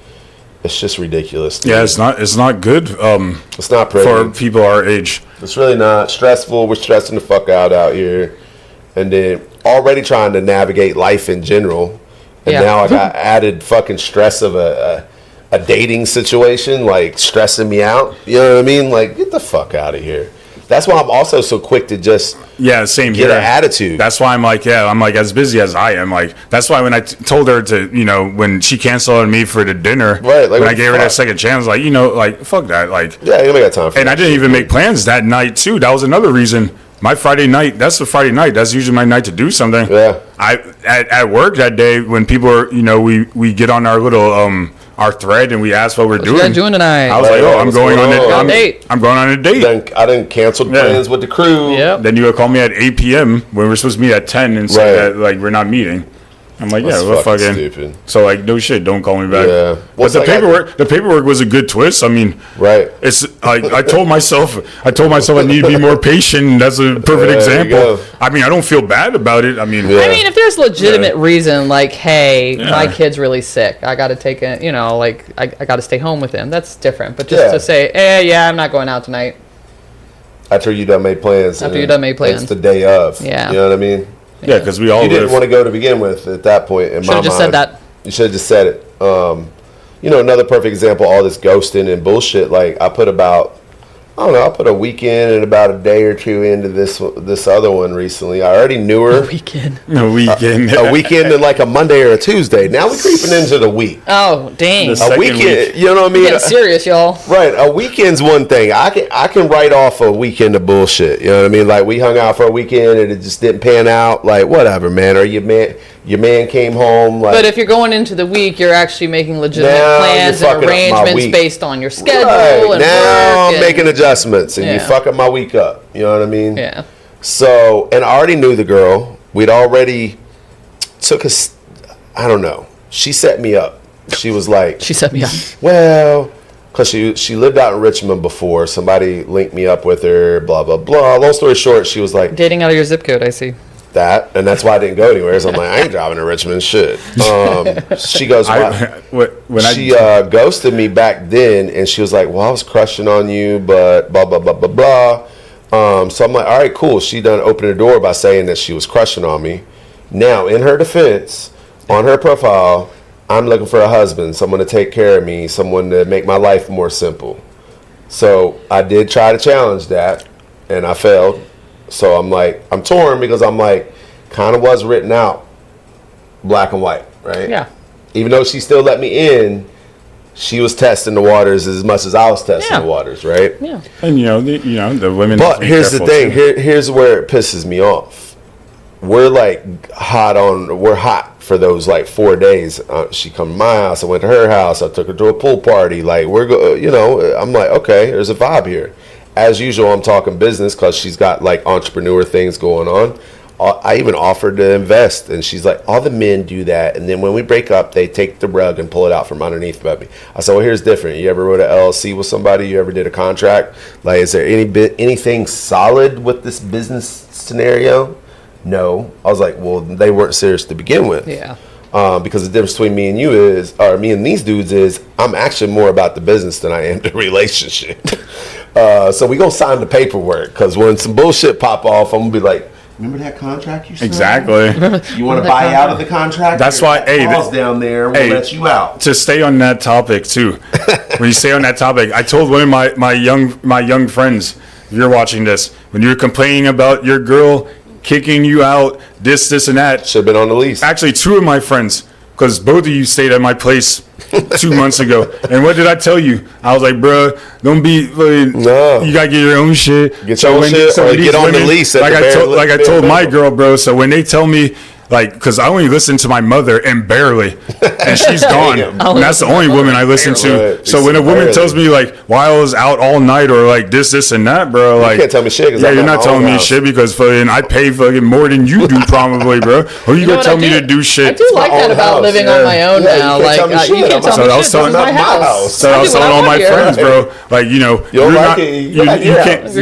just ridiculous. Yeah, it's not good. It's not pretty for people our age. It's really not. Stressful. We're stressing the fuck out here, and then already trying to navigate life in general, and now I got added fucking stress of a dating situation, like, stressing me out. You know what I mean? Like, get the fuck out of here. That's why I'm also so quick to just same get here. an attitude. That's why I'm like, as busy as I am. Like, that's why when I told her to, you know, when she canceled on me for the dinner, right? Like, when I gave her that second chance, like, you know, like, fuck that, like, yeah, you don't got time for and that I didn't even make plans that night too. That was another reason. My Friday night, that's the Friday night. That's usually my night to do something. Yeah. At work that day, when people are, you know, we get on our little our thread and we ask what we're doing. What you guys doing tonight? I was like, I'm going on a date. I'm going on a date. Then I didn't cancel plans with the crew. Yep. Then you would call me at 8 p.m. when we're supposed to meet at 10 and say that, like, we're not meeting. I'm like, That's we're fucking fucking stupid. So, like, no shit, don't call me back. Yeah. But the paperwork was a good twist. I mean, right. It's I told myself I need to be more patient. And that's a perfect example. I mean, I don't feel bad about it. I mean, if there's legitimate reason, like, hey, my kid's really sick, I got to take it, you know, like, I got to stay home with him. That's different. But just to say, I'm not going out tonight. After you done made plans. It's the day of. Yeah. You know what I mean? Yeah, because we all you didn't want to go to begin with at that point. In my mind, just said that. You should have just said it. You know, another perfect example, all this ghosting and bullshit. Like, I put a weekend and about a day or two into this other one recently. I already knew her. A weekend a weekend and like a Monday or a Tuesday. Now we're creeping into the week. Oh, dang. A weekend, you know what I mean? Getting serious, y'all. Right, a weekend's one thing. I can write off a weekend of bullshit. You know what I mean? Like, we hung out for a weekend and it just didn't pan out. Like, whatever, man. Or your man came home. Like, but if you're going into the week, you're actually making legitimate plans and arrangements based on your schedule. Right. And now work I'm making adjustments, and you fucking my week up. You know what I mean? Yeah. So, and I already knew the girl. We'd already took us. I don't know. She set me up. She was like, she set me up. Well, because she lived out in Richmond before. Somebody linked me up with her. Blah blah blah. Long story short, she was like, dating out of your zip code. I see. That, and that's why I didn't go anywhere. So I'm like, I ain't driving to Richmond. Shit. She goes, she ghosted me back then, and she was like, well, I was crushing on you, but blah blah blah blah blah. So I'm like, all right, cool. She done opened the door by saying that she was crushing on me. Now, in her defense, on her profile, I'm looking for a husband, someone to take care of me, someone to make my life more simple. So I did try to challenge that, and I failed. So I'm like, I'm torn, because I'm like, kind of was written out black and white, right? Yeah. Even though she still let me in, she was testing the waters as much as I was testing the waters, right? Yeah. And the women. But here's the thing. Here's where it pisses me off. We're hot for those like 4 days. She come to my house. I went to her house. I took her to a pool party. Like I'm like, okay, there's a vibe here. As usual, I'm talking business because she's got like entrepreneur things going on. I even offered to invest, and she's like, all the men do that, and then when we break up, they take the rug and pull it out from underneath me. I said, well, here's different. You ever wrote an LLC with somebody? You ever did a contract? Like, is there anything solid with this business scenario? No. I was like, well, they weren't serious to begin with. Yeah. Because the difference between me and you is, or me and these dudes is, I'm actually more about the business than I am the relationship. So we gonna sign the paperwork, because when some bullshit pop off, I'm gonna be like, remember that contract you signed? Exactly. You want to buy out of the contract? That's why, clause down there will let you out. To stay on that topic too, when you stay on that topic, I told one of my young friends, if you're watching this, when you're complaining about your girl kicking you out, this and that. Should have been on the lease. Actually, 2 of my friends, because both of you stayed at my place 2 months ago. And what did I tell you? I was like, bro, don't be, No. you got to get your own shit. Get your own shit, or get on the lease. Like I told my girl, bro, so when they tell me, like, because I only listen to my mother and barely, and she's gone. And that's the only woman I listen to. Right. So when a woman tells me, like, while I was out all night, or like this and that, bro, like, you can't tell me shit. Yeah, you're not telling me shit, because fucking I pay fucking more than you do probably, bro. Or you gonna tell me to do shit? I do like that about living on my own now. Like, you can't tell me shit. This is my house. So I was telling all my friends, bro, like, you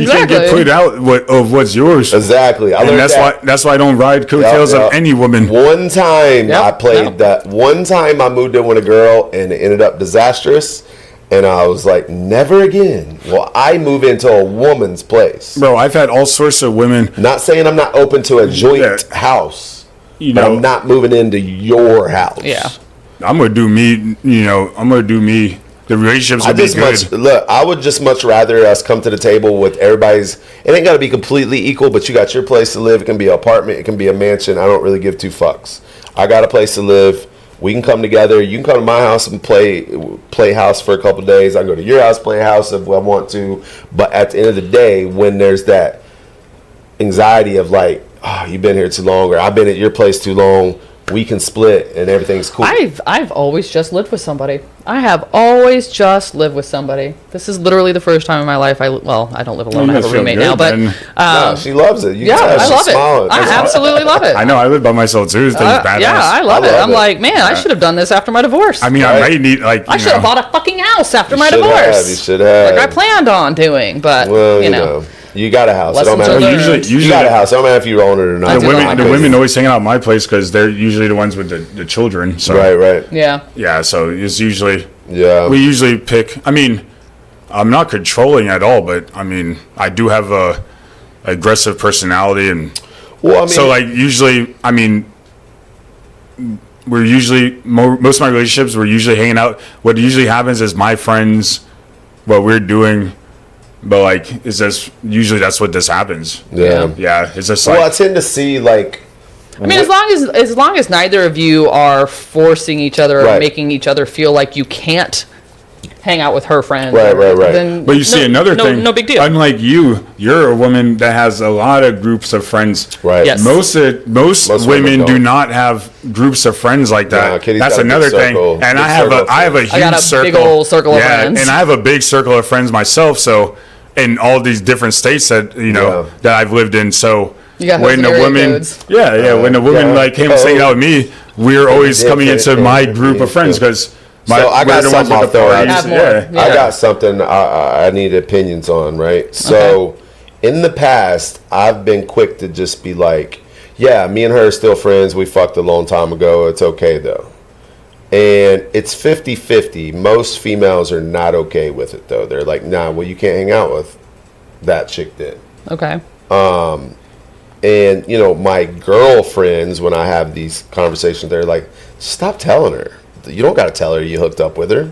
can't get put out of what's yours. Exactly. And that's why I don't ride coattails of any woman. One time I played that. One time I moved in with a girl and it ended up disastrous, and I was like, never again. Well, I move into a woman's place. Bro, I've had all sorts of women. Not saying I'm not open to a joint house, but I'm not moving into your house. Yeah. I'm gonna do me. I'm gonna do me. The relationships would be good. I would just much rather us come to the table with everybody's. It ain't got to be completely equal, but you got your place to live. It can be an apartment. It can be a mansion. I don't really give 2 fucks. I got a place to live. We can come together. You can come to my house and play house for a couple of days. I can go to your house, play house if I want to. But at the end of the day, when there's that anxiety of like, oh, you've been here too long, or I've been at your place too long, we can split and everything's cool. I've always just lived with somebody. I have always just lived with somebody. This is literally the first time in my life I don't live alone. I have a roommate now, but no, she loves it. I love it. I absolutely love it. I know. I live by myself too. Badass. Yeah, I love it. I'm like, man, I should have done this after my divorce. I mean, I might need I should have bought a fucking house after my divorce. You should have. Like I planned on doing, but you know. You got a house. It Lessons don't matter. Usually you got a house. It don't matter if you own it or not. The women always hang out at my place because they're usually the ones with the children. So. Right. Yeah. So it's usually. Yeah. We usually pick. I mean, I'm not controlling at all, but I mean, I do have a aggressive personality, and so like usually, I mean, we're usually most of my relationships we're usually hanging out. What usually happens is my friends, what we're doing. But like, it's just usually that's what this happens. Yeah. It's just like. Well, I tend to see like. I mean, as long as neither of you are forcing each other or making each other feel like you can't hang out with her friends. Right. Then but you see another thing. No big deal. Unlike you're a woman that has a lot of groups of friends. Right. Yes. Most women do not have groups of friends like that. That's another thing. And I have a huge circle. Big old circle of friends. And I have a big circle of friends myself. So in all these different states that that I've lived in. So when a woman, when a woman like came and hanging out with me, we're always coming into my group of friends because. So I got something I'll throw out. I got something I need opinions on, right? So in the past, I've been quick to just be like, yeah, me and her are still friends. We fucked a long time ago. It's okay, though. And it's 50-50. Most females are not okay with it, though. They're like, nah, well, you can't hang out with that chick then. Okay. And, my girlfriends, when I have these conversations, they're like, stop telling her. You don't got to tell her you hooked up with her.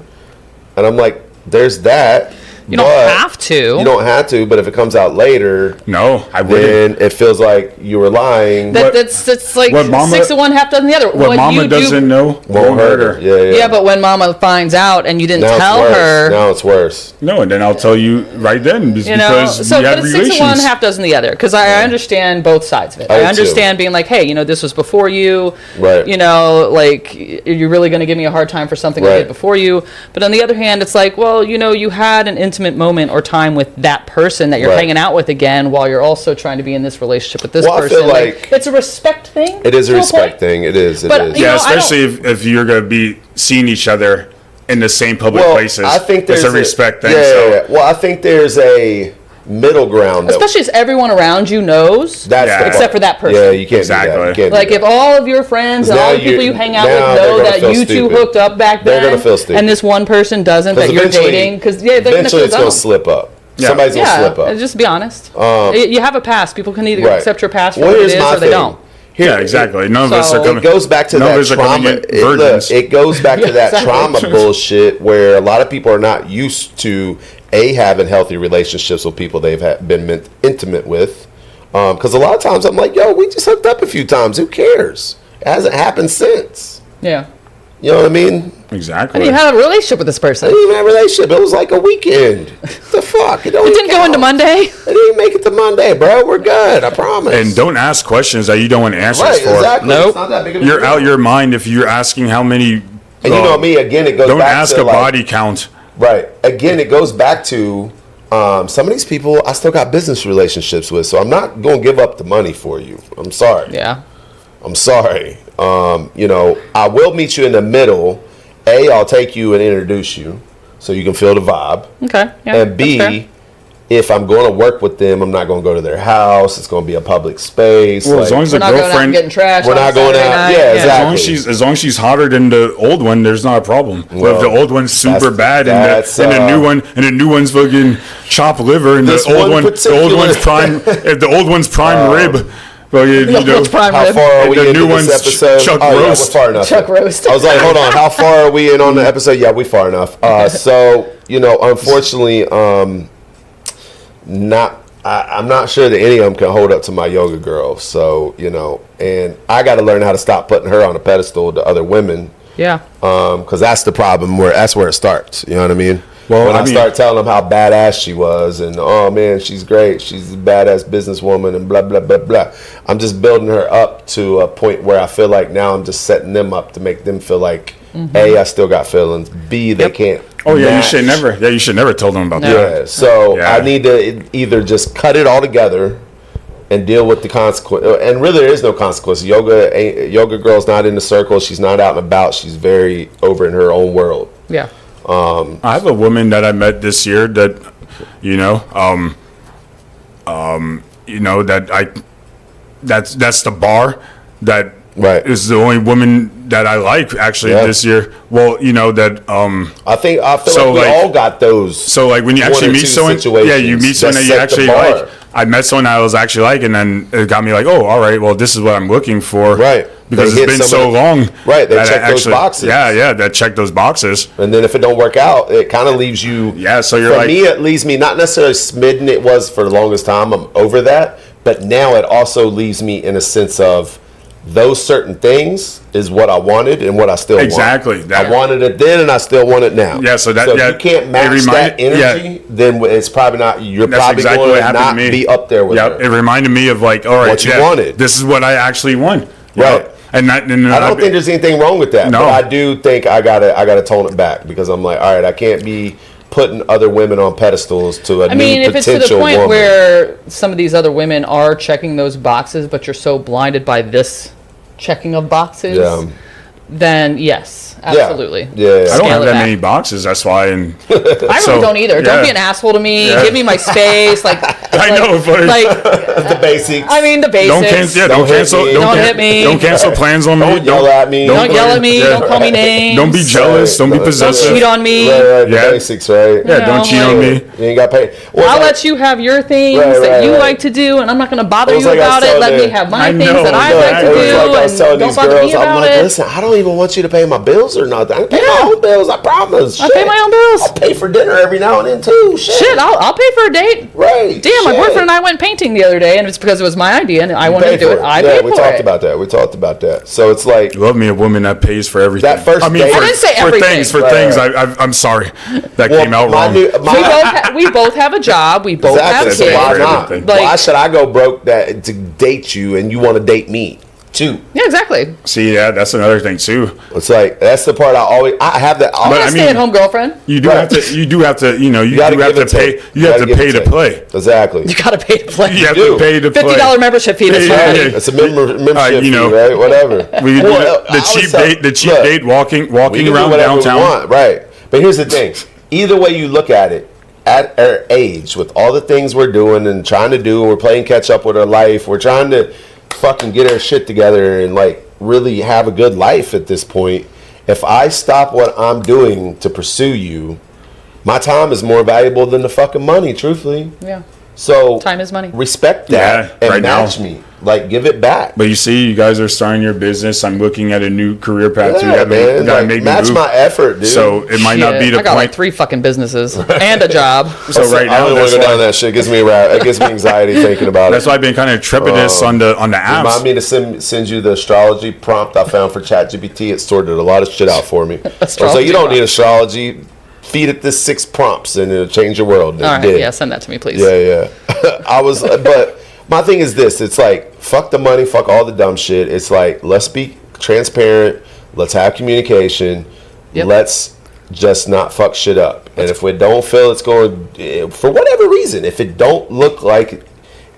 And I'm like, there's that. You don't have to. You don't have to, but if it comes out later, No, I wouldn't. then it feels like you were lying. That's like what mama- 6 of one, half dozen the other. What mama doesn't know won't hurt her. Yeah. But when mama finds out and you didn't Now tell it's worse. her, Now it's worse. No, and then I'll tell you right then because so we but have it's relations. 6 of one, half dozen the other. Because I understand both sides of it. I I do understand being like, hey, this was before you. Right. Like, you're really going to give me a hard time for something I Right. did before you. But on the other hand, it's like, well, you had an intimate moment or time with that person that you're Right. hanging out with again, while you're also trying to be in this relationship with this Well, I person. feel like it's a respect thing. It is a to respect point. thing. It is. It But, is. you Yeah, know, I especially if you're gonna be seeing each other in the same public Well, places. I think there's it's a respect thing. Yeah, So yeah. Well, I think there's a middle ground. Especially as everyone around you knows, That's Yeah. the except part. for that person. Yeah, you can't Exactly. do that. You can't do Like that. if all of your friends and Now all the people you- you hang out now with they're know gonna that feel you two stupid. hooked up back They're then, gonna feel stupid. and this one person doesn't that you're eventually- dating, because they're gonna Eventually, feel it's going dumb. to slip up. Yeah. Somebody's going to Yeah, slip up. just be honest. You have a past. People can either Right. accept your past for Well, what it here's is, my or they thing. don't. Here- yeah, exactly. None of us So- are coming. It goes back to none of that us are coming trauma. in virgins. It goes back to Yeah, that exactly. trauma bullshit where a lot of people are not used to having healthy relationships with people they've been intimate with. Because a lot of times I'm like, yo, we just hooked up a few times. Who cares? It hasn't happened since. Yeah. You know what I mean? Exactly. And you had a relationship with this I person. didn't even have a relationship. It was like a weekend. The fuck? It It didn't go into Monday. It didn't make it to Monday, bro. We're good. I promise. And don't ask questions that you don't want answers right, for. exactly. Nope. It's not that big of a You're deal. out your mind if you're asking how many. And you know me, again, it goes Don't back ask to a like, body count. Right. Again, it goes back to some of these people I still got business relationships with, so I'm not going to give up the money for you. I'm sorry. Yeah. I'm sorry. I will meet you in the middle. A, I'll take you and introduce you so you can feel the vibe. Okay. Yeah. And that's fair. B, if I'm going to work with them, I'm not going to go to their house. It's going to be a public space. Well, as long as We're the not going out and girlfriend, getting trashed. We're on not going Saturday out- night. yeah, exactly. as long as she's hotter than the old one, there's not a problem. But Well, if the old one's super bad and that's, the new one's fucking chopped liver and This the old one the old one's prime if the old one's prime rib, well, you know, Old's prime How rib. far are we The into new this one's episode? Chuck Yeah, roast. we're far enough. Chuck roast. I was like, hold on, how far are we in on the episode? Yeah, we far enough. So unfortunately, I'm not sure that any of them can hold up to my yoga girl. So and I got to learn how to stop putting her on a pedestal to other women. Yeah. Because that's the problem. That's where it starts. You know what I mean? Well, when I I mean- start telling them how badass she was, and oh man, she's great, she's a badass businesswoman, and blah blah blah blah. I'm just building her up to a point where I feel like now I'm just setting them up to make them feel like A, I still got feelings. B, they can't. oh yeah, match. you should never tell them about No. that. Yeah. So Yeah. I need to either just cut it all together and deal with the consequence. And really, there is no consequence. Yoga girl's not in the circle. She's not out and about. She's very over in her own world. Yeah. I have a woman that I met this year that, that's the bar that Right. is the only woman that I like actually Yeah. this year. Well, I feel So, like we like- all got those. so like when you one actually or meet two someone, yeah, you meet situations someone that you set the actually bar. like. I met someone I was actually like, and then it got me like, oh, all right, well, this is what I'm looking for, Right. Because They it's hit been some so of the- long, Right, they that I check those boxes. Yeah, that check those boxes. And then if it don't work out, it kind of leaves you. Yeah, so you're for like- me, it leaves me not necessarily smitten. It was for the longest time. I'm over that, but now it also leaves me in a sense of those certain things is what I wanted and what I still Exactly, want. that- I wanted it then, and I still want it now. Yeah, so that- if yeah, you can't it match that reminded- energy, then it's probably not. You're That's probably exactly going what to happened not to me. be up there with Yep, her. it reminded me of like, all right, What you wanted. This is what I actually want. Right. Yep. And I don't think there's anything wrong with that. No. But I do think I gotta tone it back because I'm like, all right, I can't be putting other women on pedestals to a I mean, new if it's to potential the point woman. where some of these other women are checking those boxes, but you're so blinded by this checking of boxes, then yes, absolutely. Yeah. I don't Scale have it that back. many boxes. That's why. And I really So, don't either. Don't yeah. be an asshole to me. Yeah. Give me my space. I know, but the basics. I mean, the basics. don't cancel. Yeah, Don't don't hit cancel. me. Don't hit me. Don't cancel plans on me. Don't yell at me. Don't yell at me. Yeah. Don't call me names. Don't be jealous. Don't be Don't possessive. cheat on me. Right, Yeah. the basics, right? Yeah, know, don't cheat on me. You ain't got paid. Well, I'll it's let you have your things Right, that right, you right. like to do, and I'm not going to bother It was you like I about was it. Let telling me the- have my I things know, that I no, like to it was do, like I was and telling don't these bother girls, me I'm about like, it. listen, I don't don't even want you to pay my bills or nothing. I pay my own bills, I promise. I pay my own bills. I'll pay for dinner every now and then too. Shit, I'll pay for a date. Right. Damn, my boyfriend and I went painting the other day, and it's because it was my idea, and I wanted to do it. I paid for it. We talked about that. So it's like, You love me a woman that pays for everything. That first date- I didn't say everything. For things, I'm sorry. That came out wrong. We both have a job. We both have kids. So why not? Like- Why should I go broke to date you and you want to date me too? Yeah, exactly. See, yeah, that's another thing too. It's like that's the part I have that. I'm a stay-at-home girlfriend. You do have to. You do have to pay. You have to pay to play. Exactly. You gotta pay to play. You have to pay to play. $50 membership fee. That's Yeah. It's a membership you know, fee, right? Whatever. The cheap date, walking around downtown. We want, right. But here's the thing. Either way you look at it, at our age, with all the things we're doing and trying to do, we're playing catch up with our life. We're trying to fucking get our shit together and like really have a good life at this point. If I stop what I'm doing to pursue you, my time is more valuable than the fucking money, truthfully. Yeah. So time is money. Respect that and right match me. Like, give it back. But you see, you guys are starting your business. I'm looking at a new career path. Yeah, man. Like, make match my effort, dude. So it might not be the I got point. like 3 fucking businesses and a job. So right I now, don't want to go down that shit. It gives me it gives me anxiety thinking about that's it. why I've been kind of trepidous on the apps. Remind me to send you the astrology prompt I found for ChatGPT. It sorted a lot of shit out for me. I was like, you don't need astrology. Feed it this 6 prompts and it'll change your world. All right, yeah, send that to me, please. Yeah. But my thing is this: it's like fuck the money, fuck all the dumb shit. It's like let's be transparent, let's have communication, let's just not fuck shit up. And if we don't feel it's going, for whatever reason, if it don't look like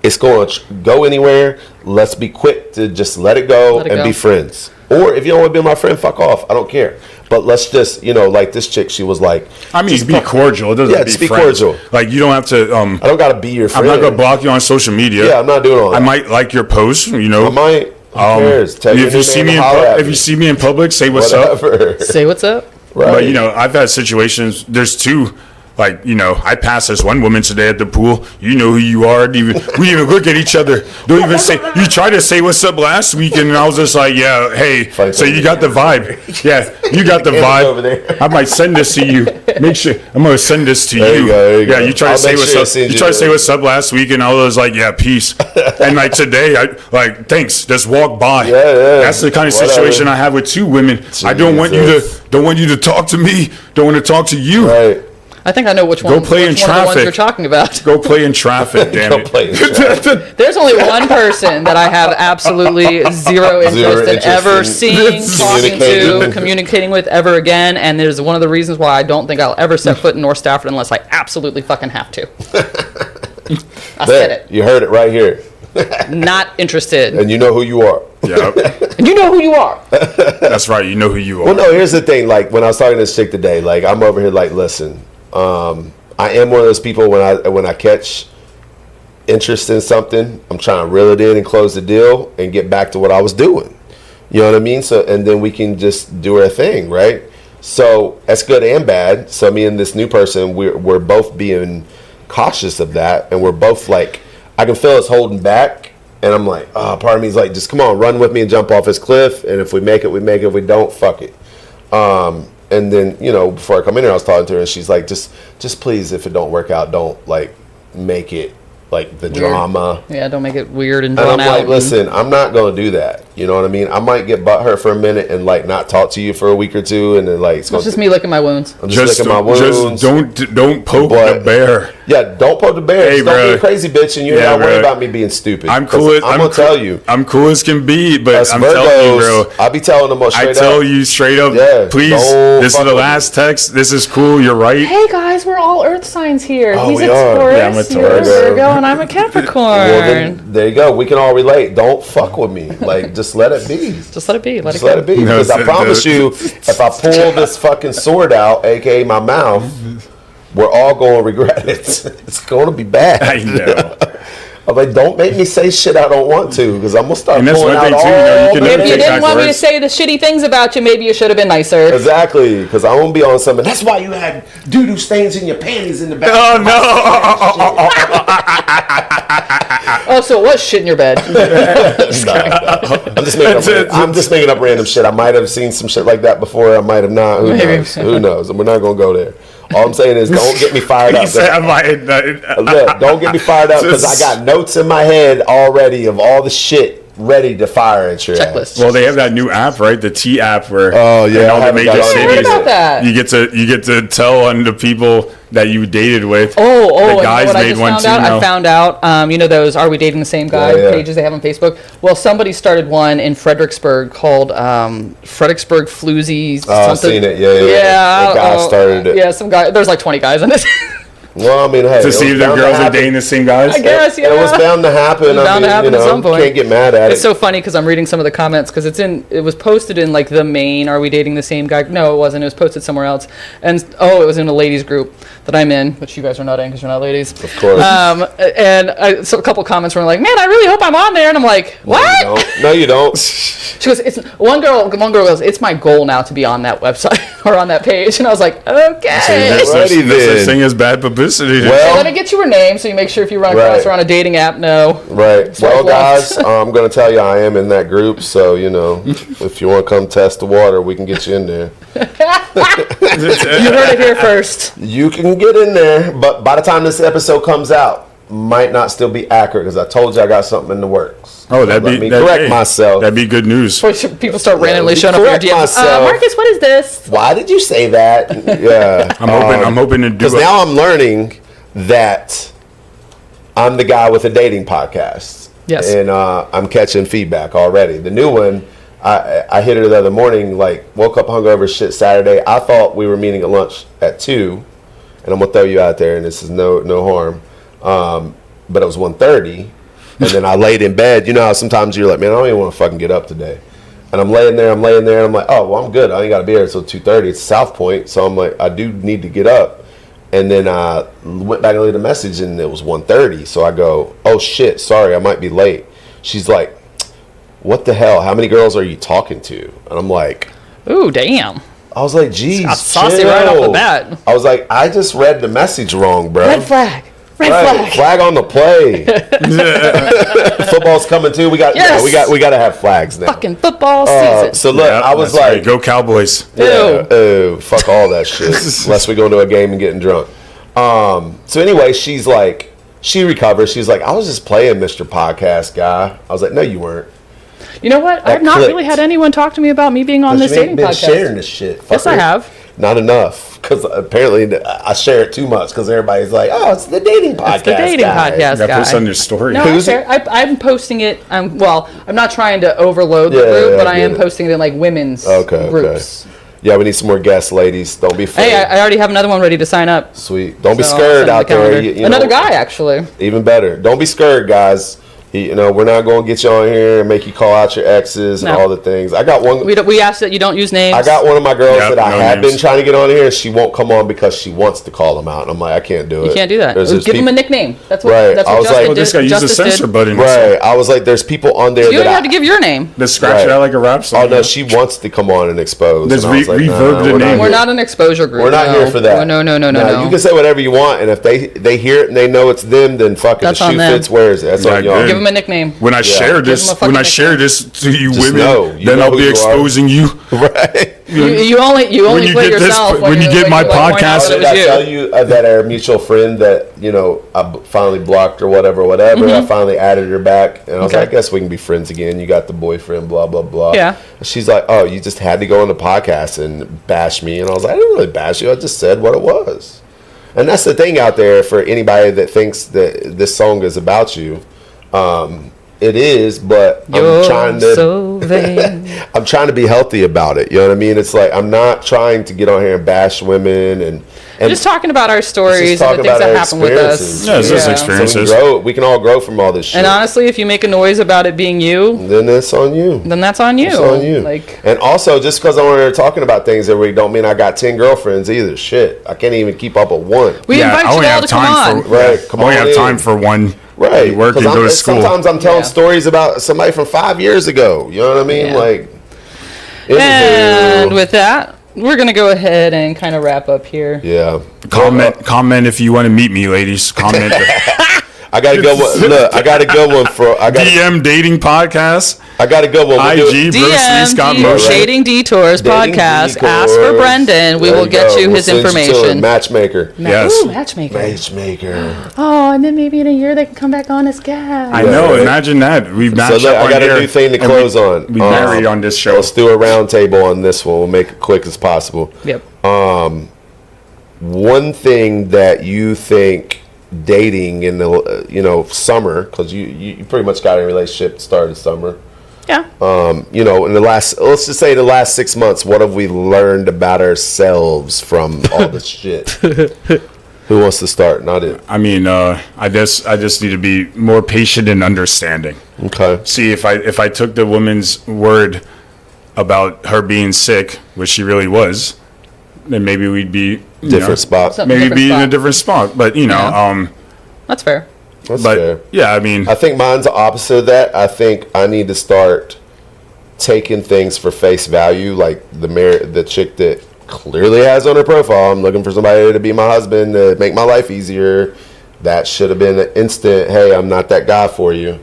it's going to go anywhere, let's be quick to just let it go and be friends. Or if you don't want to be my friend, fuck off. I don't care. But let's just, like this chick, she was like... I mean, be cordial. It doesn't just be friends. Cordial. Like, you don't have to... I don't got to be your friend. I'm not going to block you on social media. Yeah, I'm not doing all that. I might like your post, I might. Who cares? If you see me in public, say what's up. Say what's up. Right. But, I've had situations... There's 2... Like, I passed this one woman today at the pool. You know who you are. We even look at each other. Don't even say. You tried to say what's up last week, and I was just like, yeah, hey. So you got the vibe. Yeah, you got the vibe. Over there. I might send this to you. Make sure I'm gonna send this to you. There you go. You tried to say what's up. You tried to say what's up last week, and I was like, yeah, peace. And like today, I like thanks. Just walk by. Yeah. That's the kind of situation I have with 2 women. I don't want you to talk to me. Don't want to talk to you. Right. I think I know which one. Go play in which one of the ones traffic. you're talking about. Go play in traffic, damn Go it. play in traffic. There's only one person that I have absolutely zero interest in ever seeing, talking to, communicating with ever again, and there's one of the reasons why I don't think I'll ever set foot in North Stafford unless I absolutely fucking have to. I said it. You heard it right here. Not interested. And you know who you are. Yep. And you know who you are. That's right. You know who you are. Well, no, here's the thing. Like, when I was talking to this chick today, like, I'm over here like, listen, I am one of those people when I catch interest in something, I'm trying to reel it in and close the deal and get back to what I was doing. You know what I mean? So, and then we can just do our thing, right? So that's good and bad. So me and this new person, we're both being cautious of that, and we're both like, I can feel us holding back, and I'm like, part of me is like, just come on, run with me and jump off this cliff, and if we make it, we make it. If we don't, fuck it. And then, before I come in here, I was talking to her, and she's like, just please, if it don't work out, don't like make it like the drama. Yeah, don't make it weird and And drawn I'm out. like, listen, I'm not going to do that. You know what I mean? I might get butthurt for a minute and like not talk to you for a week or two, and then like it's just me licking my wounds. I'm just licking my wounds. Just don't poke the bear. Yeah, don't poke the bear. Hey, Just don't be a crazy bitch, and you're not worried about me being stupid. I'm cool. I'm gonna tell you. I'm cool as can be, but Us I'm Virgos, telling you, bro. I be telling them straight up. I tell you straight up. Yeah, please. don't This is fuck the with last text. This is cool. You're right. Hey guys, we're all Earth signs here. Oh, He's we a are. Taurus, Yeah, I'm a Taurus. you're a Virgo, and I'm a Capricorn. Well, then, there you go. We can all relate. Don't fuck with me. Like, just let it be. Just let it be. Just let it be. Because I promise you, if I pull this fucking sword out, aka my mouth, we're all going to regret it. It's going to be bad. I know. I'm like, don't make me say shit I don't want to, because I'm gonna start And that's pulling one out thing, too, you know, you all can the never If you take didn't back want me to words. say the shitty things about you, maybe you should have been nicer. Exactly, because I won't be on something. That's why you had doo-doo stains in your panties in the back. Oh, no. Oh, so it was shit in your bed. I'm just making up random shit. I might have seen some shit like that before. I might have not. Who Maybe. knows? Who knows? And we're not gonna go there. All I'm saying is, don't get me fired up. He said I might. Look, don't get me fired up because I got notes in my head already of all the shit ready to fire at your Checklist. ass. Well, they have that new app, right? The T app, where Oh, yeah, in all I the haven't major got on there. I heard cities, about that. you get to tell on the people that you dated with. Oh, the and you know guys what I made just one found too. out? now. I found out, you know those Are We Dating the Same Guy Yeah, yeah. pages they have on Facebook? Well, somebody started one in Fredericksburg called Fredericksburg Floozy Oh, I've something. seen it. Yeah. Yeah. The guy started it. Yeah, some guy. There's like 20 guys in it. Well, I mean, hey, to it see was if the bound to girls are happen. dating the same guys. I guess, yeah. It was bound to happen. It was bound to happen at some point. Can't get mad at It's it. so funny because I'm reading some of the comments because it was posted in like the main Are We Dating the Same Guy? No, it wasn't. It was posted somewhere else. And it was in a ladies group that I'm in, which you guys are not in because you're not ladies. Of course. So a couple comments were like, "Man, I really hope I'm on there." And I'm like, "What?" No, you don't. She goes, "It's one girl goes, it's my goal now to be on that website or on that page." And I was like, "Okay." There's such Alrighty then. thing as bad publicity. Well, Let me get you her name so you make sure if you run across Right. her on a dating app, no. Right. Sorry, Well, Blacks. guys, I'm going to tell you I am in that group. So, if you want to come test the water, we can get you in there. You heard it here first. You can get in there. But by the time this episode comes out, might not still be accurate because I told you I got something in the works. Oh, that'd Let be me that'd- correct hey, myself. That'd be good news. Before people start randomly me showing up in your correct DMs. myself. Marcus, what is this? Why did you say that? Yeah. I'm hoping to do Because it. now I'm learning that I'm the guy with a dating podcast. Yes. And I'm catching feedback already. The new one, I hit it the other morning, like woke up hungover as shit Saturday. I thought we were meeting at lunch at 2, and I'm going to throw you out there, and this is no harm. But it was 1:30, and then I laid in bed. You know how sometimes you're like, man, I don't even want to fucking get up today. And I'm laying there, and I'm like, oh, well, I'm good. I ain't got to be here until 2:30. It's South Point, so I'm like, I do need to get up. And then I went back and looked at the message, and it was 1:30. So I go, oh, shit, sorry, I might be late. She's like, what the hell? How many girls are you talking to? And I'm like, Ooh, damn. I was like, geez, Got saucy chill. right off the bat. I was like, I just read the message wrong, bro. Red flag. Red Right, flag. flag on the play. Football's coming too. We got, Yes. we got to have flags now. Fucking football season. So look, Yeah, I was that's right. like, go Cowboys. yeah, fuck all that shit. Unless we go into a game and getting drunk. So anyway, she's like, she recovers. She's like, I was just playing, Mr. Podcast Guy. I was like, no, you weren't. You know what? I've not clicked. really had anyone talk to me about me being on this You ain't dating been podcast. sharing this shit. Yes, I fucker. have. Not enough, because apparently I share it too much. Because everybody's like, "Oh, it's the dating podcast." It's the dating guy. podcast That post guy. on your story. No, Who's I'm posting it. I'm not trying to overload the Yeah, group, yeah, but I I am get it. posting it in like women's Okay, groups. Yeah, we need some more guests, ladies. Don't be afraid. Hey, I already have another one ready to sign up. Sweet. Don't be So I'll scared send out the there. calendar. You Another know, guy, actually. Even better. Don't be scared, guys. We're not going to get you on here and make you call out your exes and No. all the things. I got one. We ask that you don't use names. I got one of my girls Yep, that I no have names. been trying to get on here, and she won't come on because she wants to call them out. And I'm like, I can't do it. You can't do that. There's Give him a people- nickname. That's what. Right. That's I what was Justin like, Well, this guy used the Justice censor did. button. Right. I was like, there's people on there You don't that even have to give your name. Let's scratch Right. it out like a rap song. Oh no, she wants to come on and expose. Let's And I was like, reverb the we're name. not We're here. not an exposure group. We're not no. here for that. No. You can say whatever you want, and if they hear it and they know it's them, then fuck it. That's The on shoe them. fits, wears it. That's Yeah, on y'all. good. Give him a nickname. When I share Give this, him a fucking when I nickname. share this to you Just women, know. You then know I'll who be you are. exposing you. Right. You only When you play get this- yourself when you get my point out podcast- that Did I it tell was you. you that our mutual friend that I finally blocked or whatever? I finally added her back, and I was Okay. like, I guess we can be friends again. You got the boyfriend, blah blah blah. Yeah. And she's like, oh, you just had to go on the podcast and bash me, and I was like, I didn't really bash you. I just said what it was. And that's the thing out there for anybody that thinks that this song is about you. It is, but You're I'm trying to. so vain. I'm trying to be healthy about it. You know what I mean? It's like I'm not trying to get on here and bash women and Just talking about our stories and talking the things about that our happen with us. experiences. Yeah, it's just so experiences. we can all grow from all this shit. And honestly, if you make a noise about it being you, then it's on you. then that's on you. It's on you. Like, And also, just because I'm on here talking about things every week don't mean I got 10 girlfriends either. Shit, I can't even keep up with one. we Yeah, invite I you only all have to come time on. for Right, come I only on have in. time for one Right. You work and 'Cause go to school. Sometimes I'm telling Yeah. stories about somebody from 5 years ago. You know what I mean? Yeah. Like, And with that, we're going to go ahead and kind of wrap up here. yeah. Comment if you want to meet me, ladies. Comment. I got a good one. Look, I got a good one for. DM dating podcast. I got a good one. We'll do- IG Bruce Lee Scott Motion. Dating Detours Dating podcast. Detours. Ask for Brendan. We There will you get go. you We'll his send you to information. a matchmaker. Yes. Ooh, matchmaker. Matchmaker. Oh, and then maybe in a year they can come back on as guests. I know. right. Imagine that. We So match look, up I on got here, a new thing to and close on. We marry on this show. Let's do a round table on this one. We'll make it quick as possible. Yep. One thing that you think dating in the summer, because you pretty much got a relationship started summer. Yeah. In the let's just say the last 6 months, what have we learned about ourselves from all this shit? Who wants to start? Not it. I mean, I just need to be more patient and understanding. Okay. See, if I took the woman's word about her being sick, which she really was, then maybe we'd be Different spot. So- maybe different be in a spot. different spot. But Yeah. That's fair. That's but fair. yeah, I mean, I think mine's the opposite of that. I think I need to start taking things for face value, like the chick that clearly has on her profile, I'm looking for somebody to be my husband, to make my life easier. That should have been an instant, hey, I'm not that guy for you.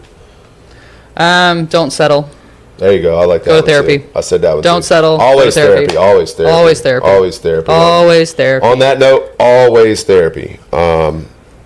Don't settle. There you go. I like that. Go to one, therapy. too. I said that one. Don't too. settle. Go Always to therapy. therapy. Always therapy. Always therapy. Always therapy. Always therapy. On that note, always therapy.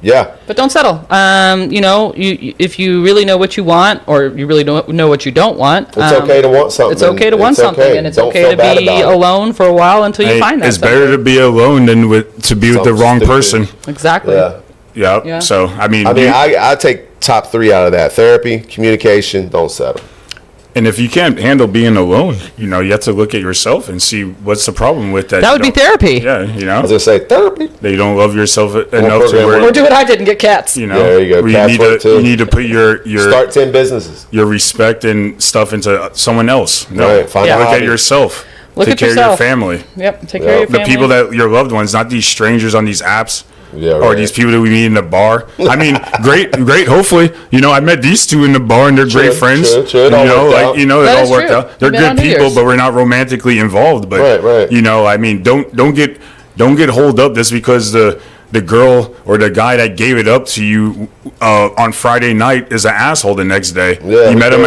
Yeah. But don't settle. You if you really know what you want, or you really don't know what you don't want, It's okay to want something. It's okay to want It's something, okay. and it's Don't okay feel to bad be about it. alone for a while until you hey, find that. it's better to be alone than to be with the Something wrong stupid. person. Exactly. Yeah. Yeah. Yeah. So I mean, I take top 3 out of that: therapy, communication, don't settle. and if you can't handle being alone, you have to look at yourself and see what's the problem with that. That would be therapy. Yeah, I was gonna say therapy. that you don't love yourself enough to program where Or do what I did and get cats. There you go. where Cats work too. you need to put your Start 10 businesses. your respect and stuff into someone else. No, Right, find a look hobby. at yourself. Look Take at care yourself. of your family. Yep. Take care of your The family. people that your loved ones, not these strangers on these apps. Yeah, Or right. these people that we meet in the bar. I mean, great. Hopefully, I met these two in the bar and they're great friends. True. It all worked out. It That all is worked true. out. They're We met on good New people, Year's. but we're not romantically involved. But Right. I mean, don't get holed up just because the girl or the guy that gave it up to you on Friday night is an asshole the next day. Yeah, you met him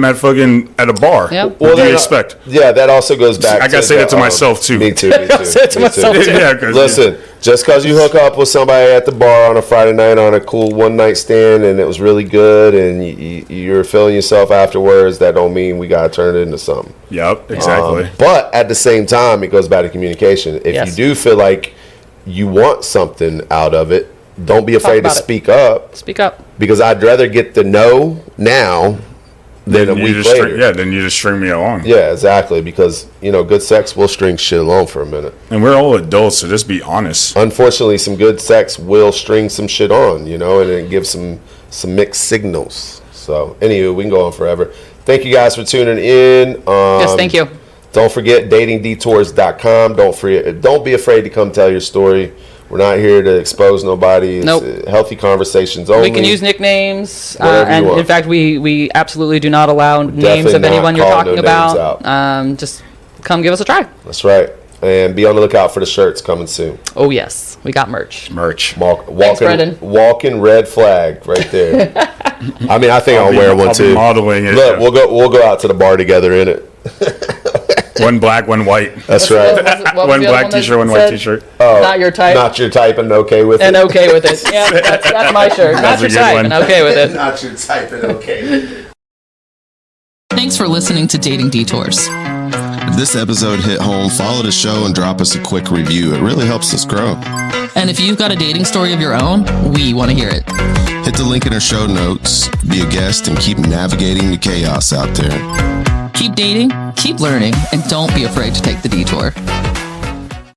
of course. at a bar. Yep. What do you that- expect? Yeah, that also goes back. I gotta say that to myself, too. Me too. say it to myself, too. Yeah, 'cause Listen, just because you hook up with somebody at the bar on a Friday night on a cool one night stand and it was really good and you're feeling yourself afterwards, that don't mean we gotta turn it into something. Yep, exactly. But at the same time, it goes back to communication. If Yes. you do feel like you want something out of it, don't be afraid to about it. speak up, Speak up. because I'd rather get the no now than a You week just later. then you just string me along. Yeah, exactly. Because good sex will string shit along for a minute. And we're all adults, so just be honest. Unfortunately, some good sex will string some shit on, and it gives some mixed signals. So, anywho, we can go on forever. Thank you guys for tuning in. Yes, thank you. Don't forget datingdetours.com. Don't be afraid to come tell your story. We're not here to expose nobody. It's Nope. healthy conversations only. We can use nicknames, Whatever you and want. in fact, we absolutely do not allow names definitely of not anyone you're calling talking no names about. Just come give us a try. That's right. And be on the lookout for the shirts coming soon. Oh yes, we got merch. Merch. Brendan. Walking red flag right there. I mean, I think I'll wear one I'll be too. modeling it. Look, we'll go out to the bar together in it. One black, one white. That's right. What was One the other black one that t-shirt, one white said? t-shirt. Not your type. Not your type and okay with and it. okay with it. Yeah, that's my shirt. Not That's a your good type one. and okay with it. Not your type and okay. Thanks for listening to Dating Detours. If this episode hit home, follow the show and drop us a quick review. It really helps us grow. And if you've got a dating story of your own, we want to hear it. Hit the link in our show notes, be a guest, and keep navigating the chaos out there. Keep dating, keep learning, and don't be afraid to take the detour.